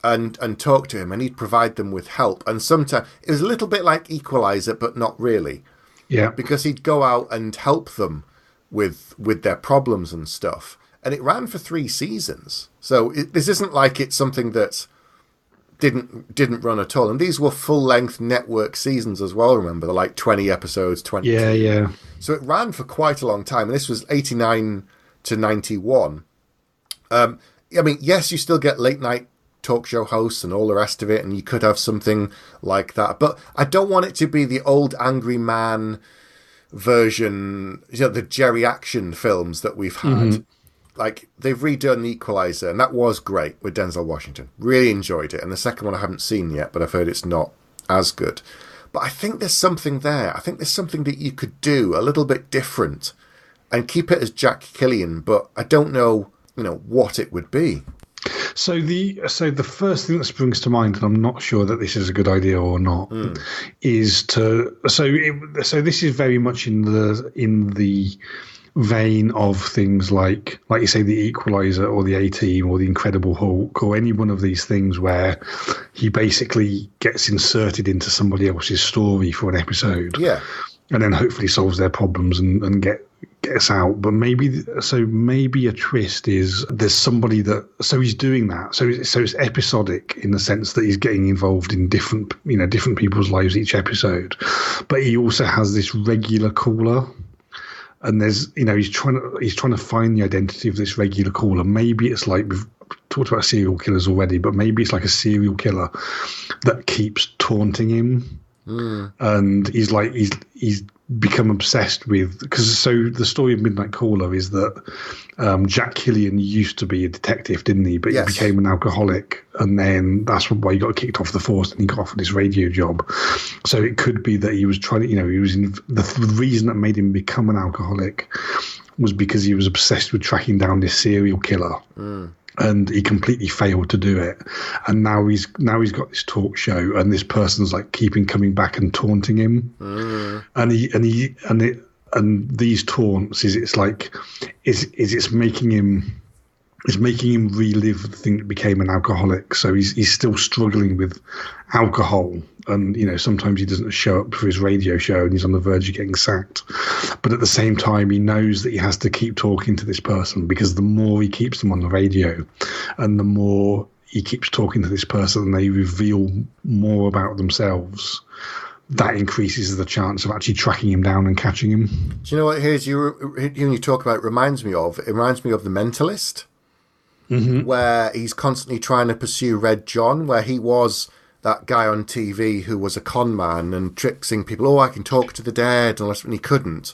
and talk to him, and he'd provide them with help. And sometimes it was a little bit like Equalizer, but not really. Yeah. Because he'd go out and help them with their problems and stuff. And it ran for 3 seasons. So this isn't like it's something that didn't run at all. And these were full-length network seasons as well, remember? They're like 20 episodes, 22. Yeah. So it ran for quite a long time. And this was 89 to 91. I mean, yes, you still get late night talk show hosts and all the rest of it, and you could have something like that. But I don't want it to be the old Angry Man version, the Jerry Action films that we've had. Like, they've redone Equalizer, and that was great with Denzel Washington. Really enjoyed it. And the second one I haven't seen yet, but I've heard it's not as good. But I think there's something there. I think there's something that you could do a little bit different and keep it as Jack Killian, but I don't know, what it would be. So the first thing that springs to mind, and I'm not sure that this is a good idea or not, is to so this is very much in the vein of things like you say, the Equalizer or the A-Team or the Incredible Hulk or any one of these things where he basically gets inserted into somebody else's story for an episode, and then hopefully solves their problems and gets out. But maybe a twist is there's somebody that, so he's doing that, so it's episodic in the sense that he's getting involved in different people's lives each episode, but he also has this regular caller, and there's he's trying to find the identity of this regular caller. Maybe it's like, we've talked about serial killers already, but maybe it's like a serial killer that keeps taunting him. And he's become obsessed with, because so the story of Midnight Caller is that Jack Killian used to be a detective, didn't he? But he became an alcoholic, and then that's why he got kicked off the force and he got offered his radio job. So it could be that he was trying to, he was in the reason that made him become an alcoholic was because he was obsessed with tracking down this serial killer. and he completely failed to do it. And now he's got this talk show, and this person's like keeping coming back and taunting him. And these taunts it's making him relive the thing that became an alcoholic. So he's still struggling with alcohol, and sometimes he doesn't show up for his radio show, and he's on the verge of getting sacked. But at the same time, he knows that he has to keep talking to this person, because the more he keeps them on the radio, and the more he keeps talking to this person, and they reveal more about themselves, that increases the chance of actually tracking him down and catching him. Do you know what? You talk about it reminds me of The Mentalist. Mm-hmm. Where he's constantly trying to pursue Red John, where he was that guy on TV who was a con man and tricksing people. Oh, I can talk to the dead, and he couldn't.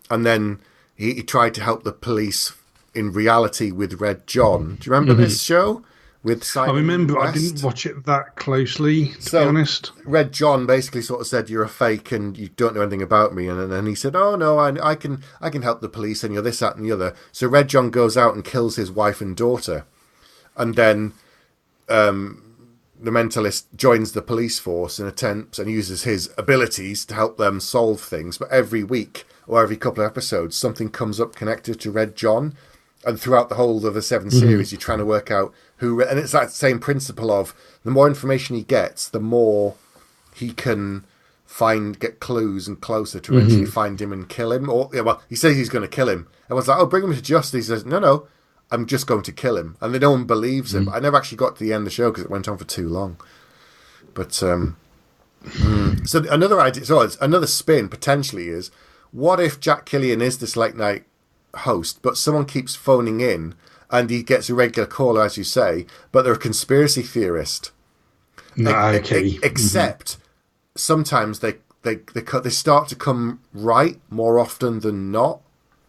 And then he tried to help the police in reality with Red John. Do you remember this show? With Simon I remember. West? I didn't watch it that closely, to be honest. Red John basically sort of said, "You're a fake and you don't know anything about me." And then he said, "Oh no, I can help the police, and you're this, that, and the other." So Red John goes out and kills his wife and daughter, and then the Mentalist joins the police force and attempts and uses his abilities to help them solve things. But every week or every couple of episodes, something comes up connected to Red John. And throughout the whole of the 7 series, you're trying to work out who... And it's that same principle of the more information he gets, the more he can get clues and closer to eventually find him and kill him. Or he says he's going to kill him. Everyone's like, oh, bring him to justice. He says, no, I'm just going to kill him. And no one believes him. I never actually got to the end of the show because it went on for too long. But, so another idea... So another spin, potentially, is what if Jack Killian is this late night host, but someone keeps phoning in and he gets a regular caller, as you say, but they're a conspiracy theorist. Except sometimes they start to come right more often than not.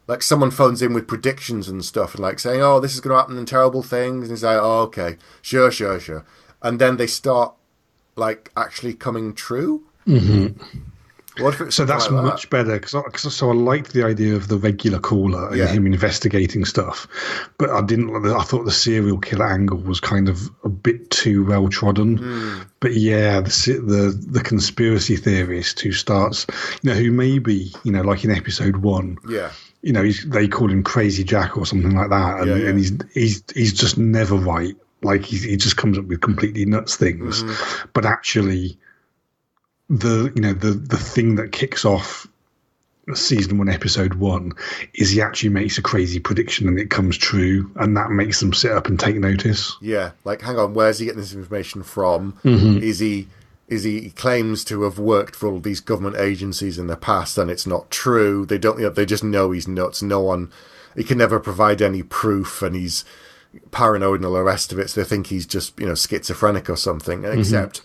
Like someone phones in with predictions and stuff and like saying, oh, this is going to happen and terrible things. And he's like, oh, okay, sure. And then they start like actually coming true. Mm-hmm. So that's like much better, because I liked the idea of the regular caller and him investigating stuff, but I thought the serial killer angle was kind of a bit too well trodden. But the conspiracy theorist who starts, who maybe like in episode 1, they call him Crazy Jack or something like that, and he's just never right. Like he just comes up with completely nuts things, but actually. The thing that kicks off season 1, episode 1 is he actually makes a crazy prediction and it comes true, and that makes them sit up and take notice. Yeah, like hang on, where's he getting this information from? Is he claims to have worked for all these government agencies in the past, and it's not true. They don't. They just know he's nuts. He can never provide any proof, and he's paranoid and all the rest of it. So they think he's just schizophrenic or something. Except.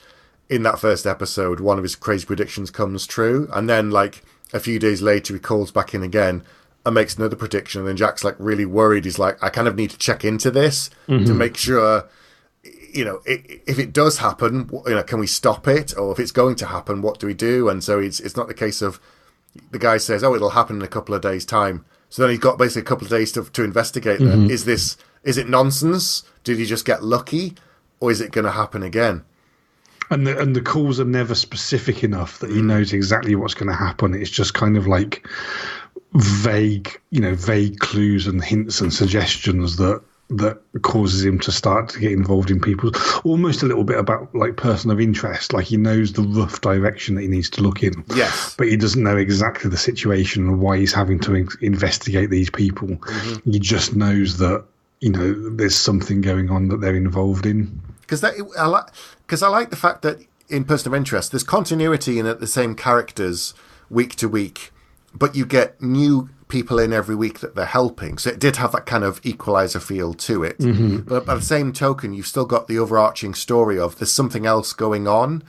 In that first episode, one of his crazy predictions comes true, and then like a few days later he calls back in again and makes another prediction, and then Jack's like really worried. He's like, I kind of need to check into this to make sure, if it does happen, can we stop it? Or if it's going to happen, what do we do? And so it's not the case of the guy says, oh, it'll happen in a couple of days' time. So then he's got basically a couple of days to investigate that. Is it nonsense? Did he just get lucky? Or is it going to happen again? And the calls are never specific enough that he knows exactly what's going to happen. It's just kind of like vague clues and hints and suggestions that causes him to start to get involved in people. Almost a little bit about like person of interest. Like he knows the rough direction that he needs to look in. Yes. But he doesn't know exactly the situation and why he's having to investigate these people. He just knows that, there's something going on that they're involved in. Because I like the fact that in Person of Interest, there's continuity in the same characters week to week, but you get new people in every week that they're helping. So it did have that kind of equalizer feel to it. But by the same token, you've still got the overarching story of there's something else going on.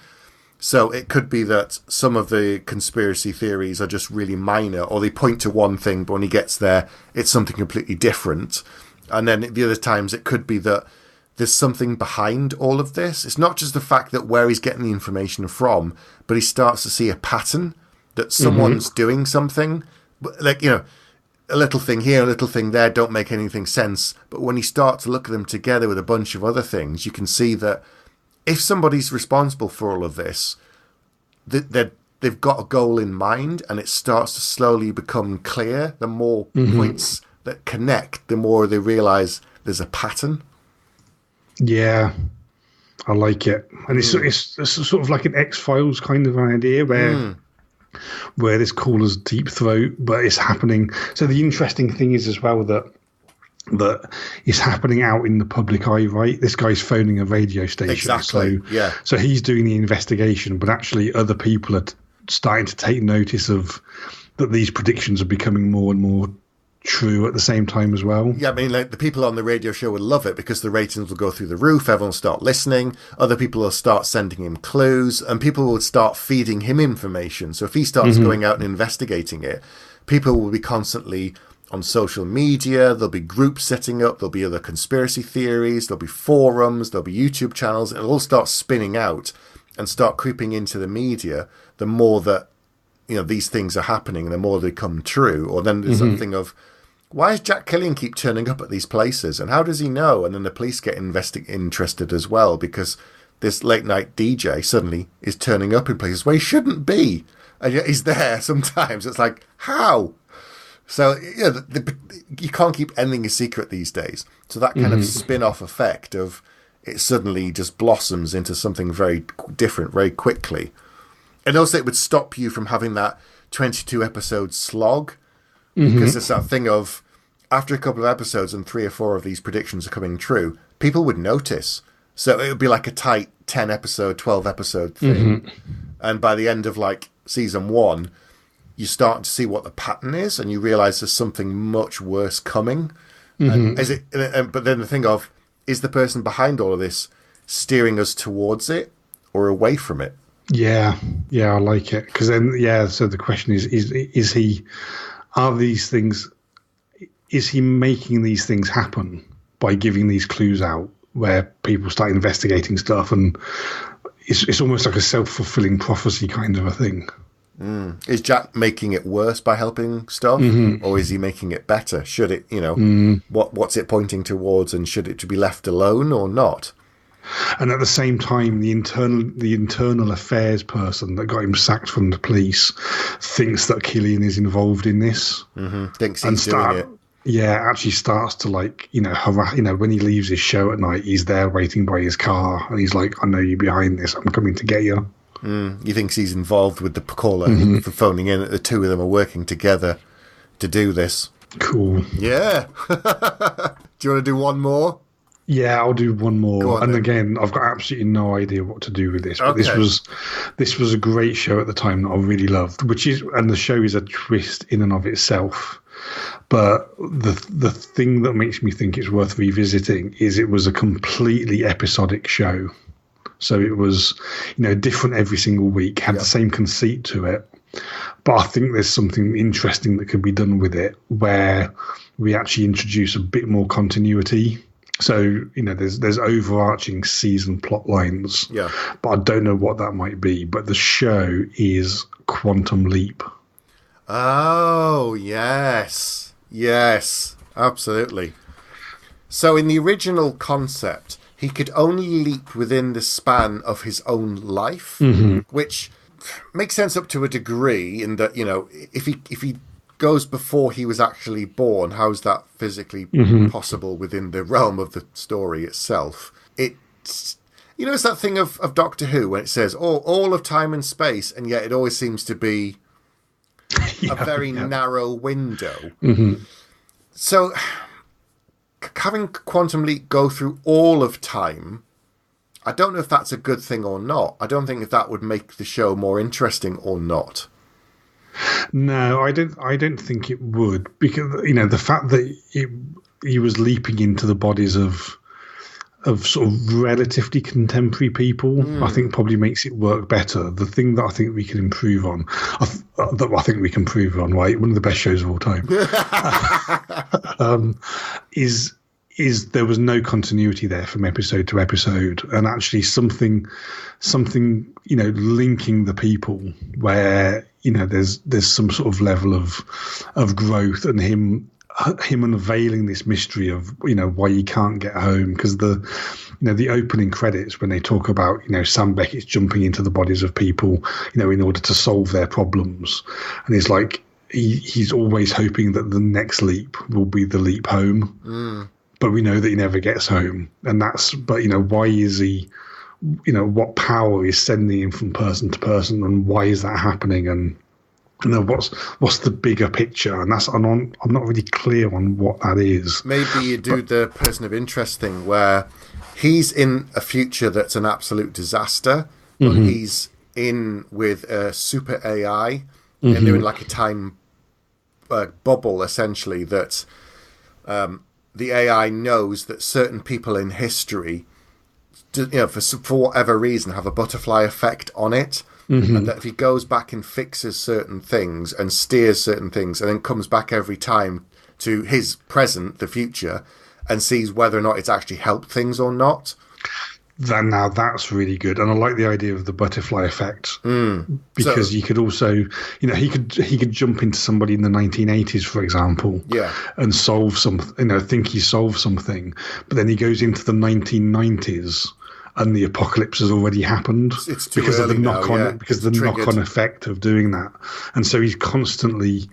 So it could be that some of the conspiracy theories are just really minor, or they point to one thing, but when he gets there, it's something completely different. And then the other times it could be that there's something behind all of this. It's not just the fact that where he's getting the information from, but he starts to see a pattern that someone's doing something. Like, a little thing here, a little thing there don't make anything sense. But when you start to look at them together with a bunch of other things, you can see that if somebody's responsible for all of this, they've got a goal in mind, and it starts to slowly become clear. The more points that connect, the more they realise there's a pattern. Yeah, I like it. And it's sort of like an X-Files kind of idea where this caller's deep throat, but it's happening. So the interesting thing is as well that it's happening out in the public eye, right? This guy's phoning a radio station. Exactly, So he's doing the investigation, but actually other people are starting to take notice of that these predictions are becoming more and more true at the same time as well. Yeah, I mean, like, the people on the radio show would love it because the ratings will go through the roof. Everyone will start listening. Other people will start sending him clues, and people will start feeding him information. So if he starts going out and investigating it, people will be constantly on social media. There'll be groups setting up. There'll be other conspiracy theories. There'll be forums. There'll be YouTube channels. It'll all start spinning out and start creeping into the media. The more that these things are happening, the more they come true. Or then there's something of, why does Jack Killian keep turning up at these places? And how does he know? And then the police get interested as well, because this late night DJ suddenly is turning up in places where he shouldn't be. And yet he's there sometimes. It's like, how? So, you can't keep anything a secret these days. So that kind of spin-off effect of it suddenly just blossoms into something very different very quickly. And also it would stop you from having that 22-episode slog. Because it's that thing of, after a couple of episodes and 3 or 4 of these predictions are coming true, people would notice. So it would be like a tight 10-episode, 12-episode thing. And by the end of, like, season 1, you start to see what the pattern is, and you realise there's something much worse coming. And but then the thing of, is the person behind all of this steering us towards it or away from it? Yeah, I like it. Because then, so the question is he... Are these things? Is he making these things happen by giving these clues out, where people start investigating stuff, and it's almost like a self-fulfilling prophecy kind of a thing? Is Jack making it worse by helping stuff, or is he making it better? Should it, what's it pointing towards, and should it to be left alone or not? And at the same time, the internal affairs person that got him sacked from the police thinks that Killian is involved in this. Thinks he's doing it. Yeah, actually starts to harass. When he leaves his show at night, he's there waiting by his car, and he's like, "I know you're behind this. I'm coming to get you." He thinks he's involved with the caller for phoning in. The two of them are working together to do this. Cool. Yeah. Do you want to do one more? Yeah, I'll do one more. And again, I've got absolutely no idea what to do with this. But this was a great show at the time that I really loved, and the show is a twist in and of itself. But the thing that makes me think it's worth revisiting is it was a completely episodic show. So it was, different every single week, had the same conceit to it. But I think there's something interesting that could be done with it, where we actually introduce a bit more continuity. So, there's overarching season plot lines, but I don't know what that might be. But the show is Quantum Leap. Oh, yes. Yes, absolutely. So in the original concept, he could only leap within the span of his own life, which makes sense up to a degree in that, if he goes before he was actually born, how's that physically possible within the realm of the story itself? It's it's that thing of Doctor Who when it says all of time and space, and yet it always seems to be a very narrow window. So having Quantum Leap go through all of time, I don't know if that's a good thing or not. I don't think if that would make the show more interesting or not. No, I don't think it would, because the fact that he was leaping into the bodies of sort of relatively contemporary people, I think probably makes it work better. The thing that I think we can improve on, right, one of the best shows of all time, is there was no continuity there from episode to episode, and actually something linking the people where there's some sort of level of growth, and him unveiling this mystery of why he can't get home, because the opening credits, when they talk about Sam Beckett's jumping into the bodies of people in order to solve their problems, and it's like he's always hoping that the next leap will be the leap home, but we know that he never gets home, and why is he, what power is sending him from person to person, and why is that happening, and what's the bigger picture? And I'm not really clear on what that is. Maybe you do the person of interest thing where he's in a future that's an absolute disaster, but he's in with a super AI, and they're in like a time bubble, essentially, that the AI knows that certain people in history, for whatever reason, have a butterfly effect on it. And that if he goes back and fixes certain things and steers certain things and then comes back every time to his present, the future, and sees whether or not it's actually helped things or not. Now that's really good, and I like the idea of the butterfly effect, because you could also, he could jump into somebody in the 1980s, for example, and solve something, think he solved something, but then he goes into the 1990s. And the apocalypse has already happened because of the knock-on effect of doing that, and so they're constantly.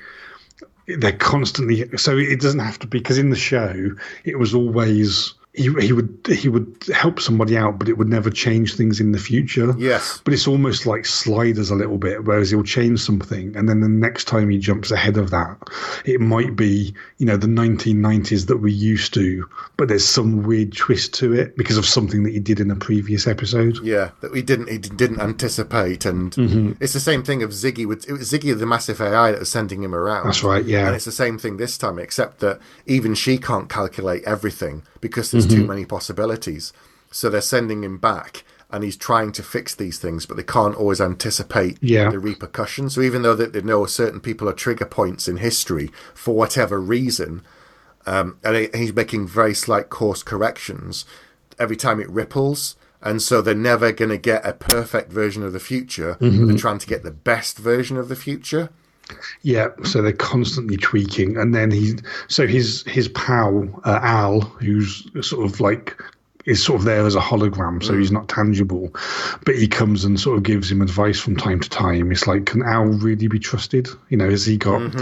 So it doesn't have to be, because in the show it was always he would help somebody out, but it would never change things in the future. Yes, but it's almost like sliders a little bit, whereas he'll change something, and then the next time he jumps ahead of that, it might be the 1990s that we're used to, but there's some weird twist to it because of something that he did in a previous episode. Yeah, that he didn't anticipate, and it's the same thing of Ziggy. It was Ziggy, the massive AI, that was sending him around. That's right. Yeah, and it's the same thing this time, except that even she can't calculate everything because there's too many possibilities. So they're sending him back, and he's trying to fix these things, but they can't always anticipate the repercussions. So even though they know certain people are trigger points in history for whatever reason, and he's making very slight course corrections every time it ripples, and so they're never going to get a perfect version of the future, but they're trying to get the best version of the future. Yeah, so they're constantly tweaking, and then his pal Al, who's is there as a hologram, so he's not tangible, but he comes and sort of gives him advice from time to time. It's like, can Al really be trusted? Has he got?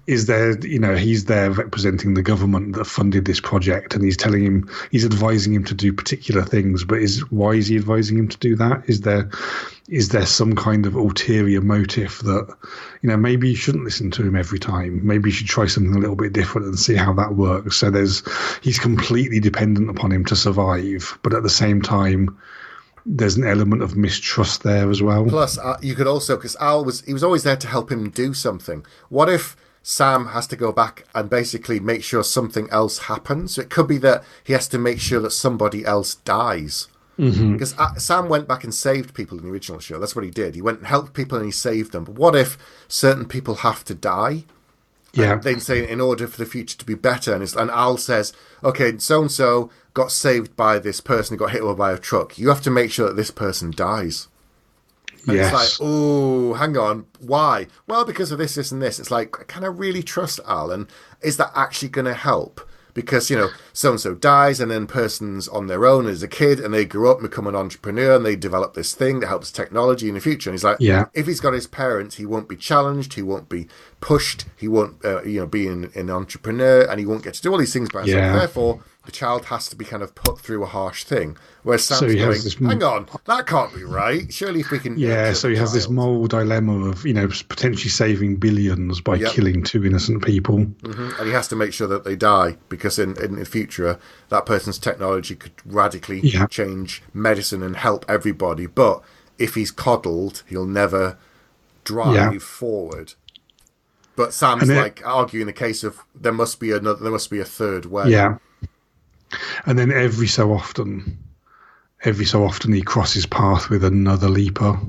Is there? He's there representing the government that funded this project, and he's advising him to do particular things. But why is he advising him to do that? Is there some kind of ulterior motive that, maybe you shouldn't listen to him every time. Maybe you should try something a little bit different and see how that works. So he's completely dependent upon him to survive, but at the same time, there's an element of mistrust there as well. Plus, you could also, because Al was always there to help him do something. What if Sam has to go back and basically make sure something else happens? So it could be that he has to make sure that somebody else dies. Because Sam went back and saved people in the original show. That's what he did. He went and helped people and he saved them. But what if certain people have to die? Yeah. And they'd say, in order for the future to be better. And Al says, okay, so-and-so got saved by this person who got hit over by a truck. You have to make sure that this person dies. And it's like, oh, hang on. Why? Well, because of this, this, and this. It's like, can I really trust Al? And is that actually going to help? Because, so-and-so dies, and then person's on their own as a kid, and they grow up and become an entrepreneur, and they develop this thing that helps technology in the future. And he's like, if he's got his parents, he won't be challenged, he won't be pushed, he won't, be an entrepreneur, and he won't get to do all these things by himself. Therefore, the child has to be kind of put through a harsh thing. Whereas Sam's going, hang on, that can't be right. Surely if we can... Yeah, so he has this moral dilemma of, potentially saving billions by killing two innocent people. And he has to make sure that they die, because in the future, that person's technology could radically change medicine and help everybody. But if he's coddled, he'll never drive forward. But Sam's arguing the case of there must be a third way. Yeah. And then every so often he crosses path with another leaper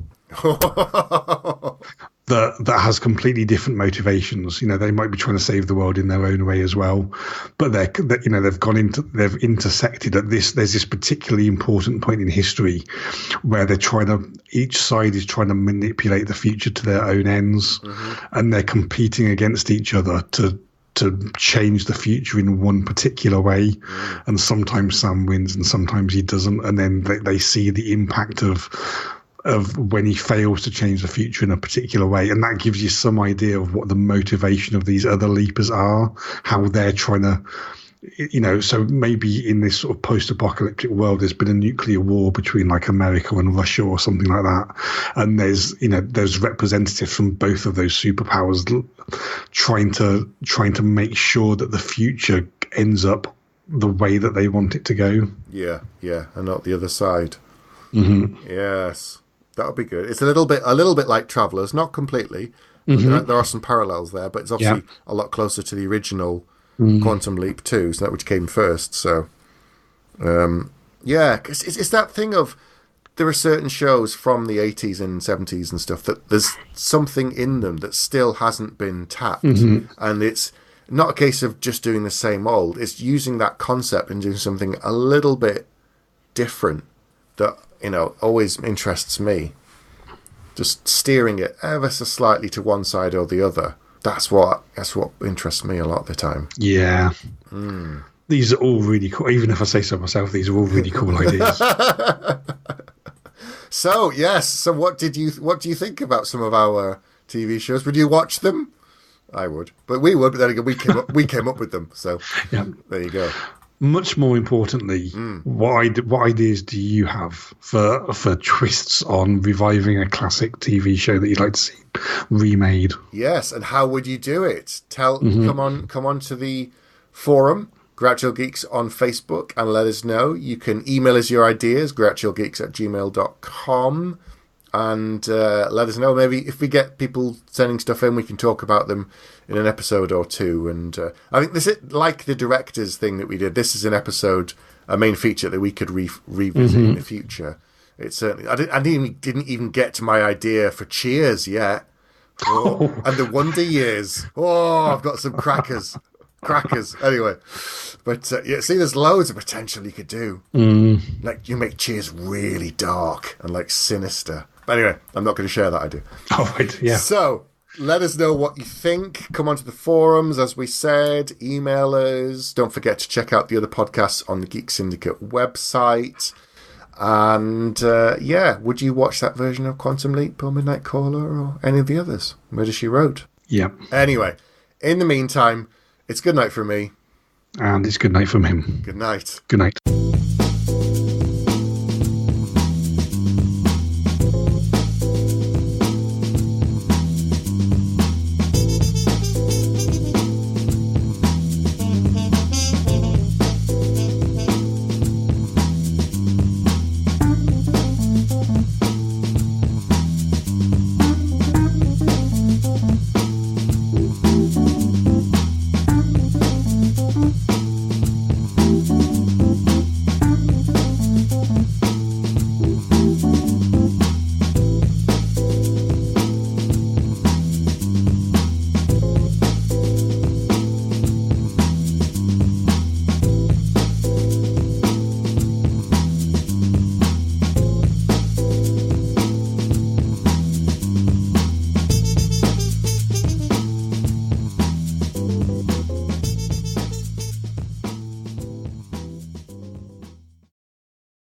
that has completely different motivations. You know, they might be trying to save the world in their own way as well, but they've intersected at this. There's this particularly important point in history where each side is trying to manipulate the future to their own ends, and they're competing against each other to change the future in one particular way. And sometimes Sam wins and sometimes he doesn't, and then they see the impact of when he fails to change the future in a particular way, and that gives you some idea of what the motivation of these other leapers are, how they're trying to, you know. So maybe in this sort of post-apocalyptic world, there's been a nuclear war between like America and Russia or something like that, and there's representatives from both of those superpowers trying to make sure that the future ends up the way that they want it to go. Yeah, and not the other side. Yes. That would be good. It's a little bit like Travelers, not completely. There are some parallels there, but it's obviously a lot closer to the original Quantum Leap too, so that which came first. So, cause it's that thing of there are certain shows from the 80s and 70s and stuff that there's something in them that still hasn't been tapped, and it's not a case of just doing the same old. It's using that concept and doing something a little bit different that, you know, always interests me. Just steering it ever so slightly to one side or the other. That's what interests me a lot of the time. Yeah. These are all really cool. Even if I say so myself, these are all really cool ideas. So, yes. So what do you think about some of our TV shows? Would you watch them? I would. But we would, but then again, we came up with them. So there you go. Much more importantly, what ideas do you have for twists on reviving a classic TV show that you'd like to see remade? Yes, and how would you do it? Come on to the forum, Grouchy Geeks on Facebook, and let us know. You can email us your ideas, grouchygeeks@gmail.com, and let us know. Maybe if we get people sending stuff in, we can talk about them in an episode or two. And I think this is like the directors thing that we did. This is an episode, a main feature that we could revisit in the future. It's certainly. I didn't even get to my idea for Cheers yet. And the Wonder Years. I've got some crackers. Anyway, but see, there's loads of potential you could do. Like you make Cheers really dark and like sinister. But anyway, I'm not going to share that idea. Oh, right, yeah. So let us know what you think. Come onto the forums, as we said. Email us. Don't forget to check out the other podcasts on the Geek Syndicate website. And would you watch that version of Quantum Leap or Midnight Caller or any of the others? Murder, She Wrote. Yeah. Anyway, in the meantime, it's good night from me. And it's good night from him. Good night. Good night.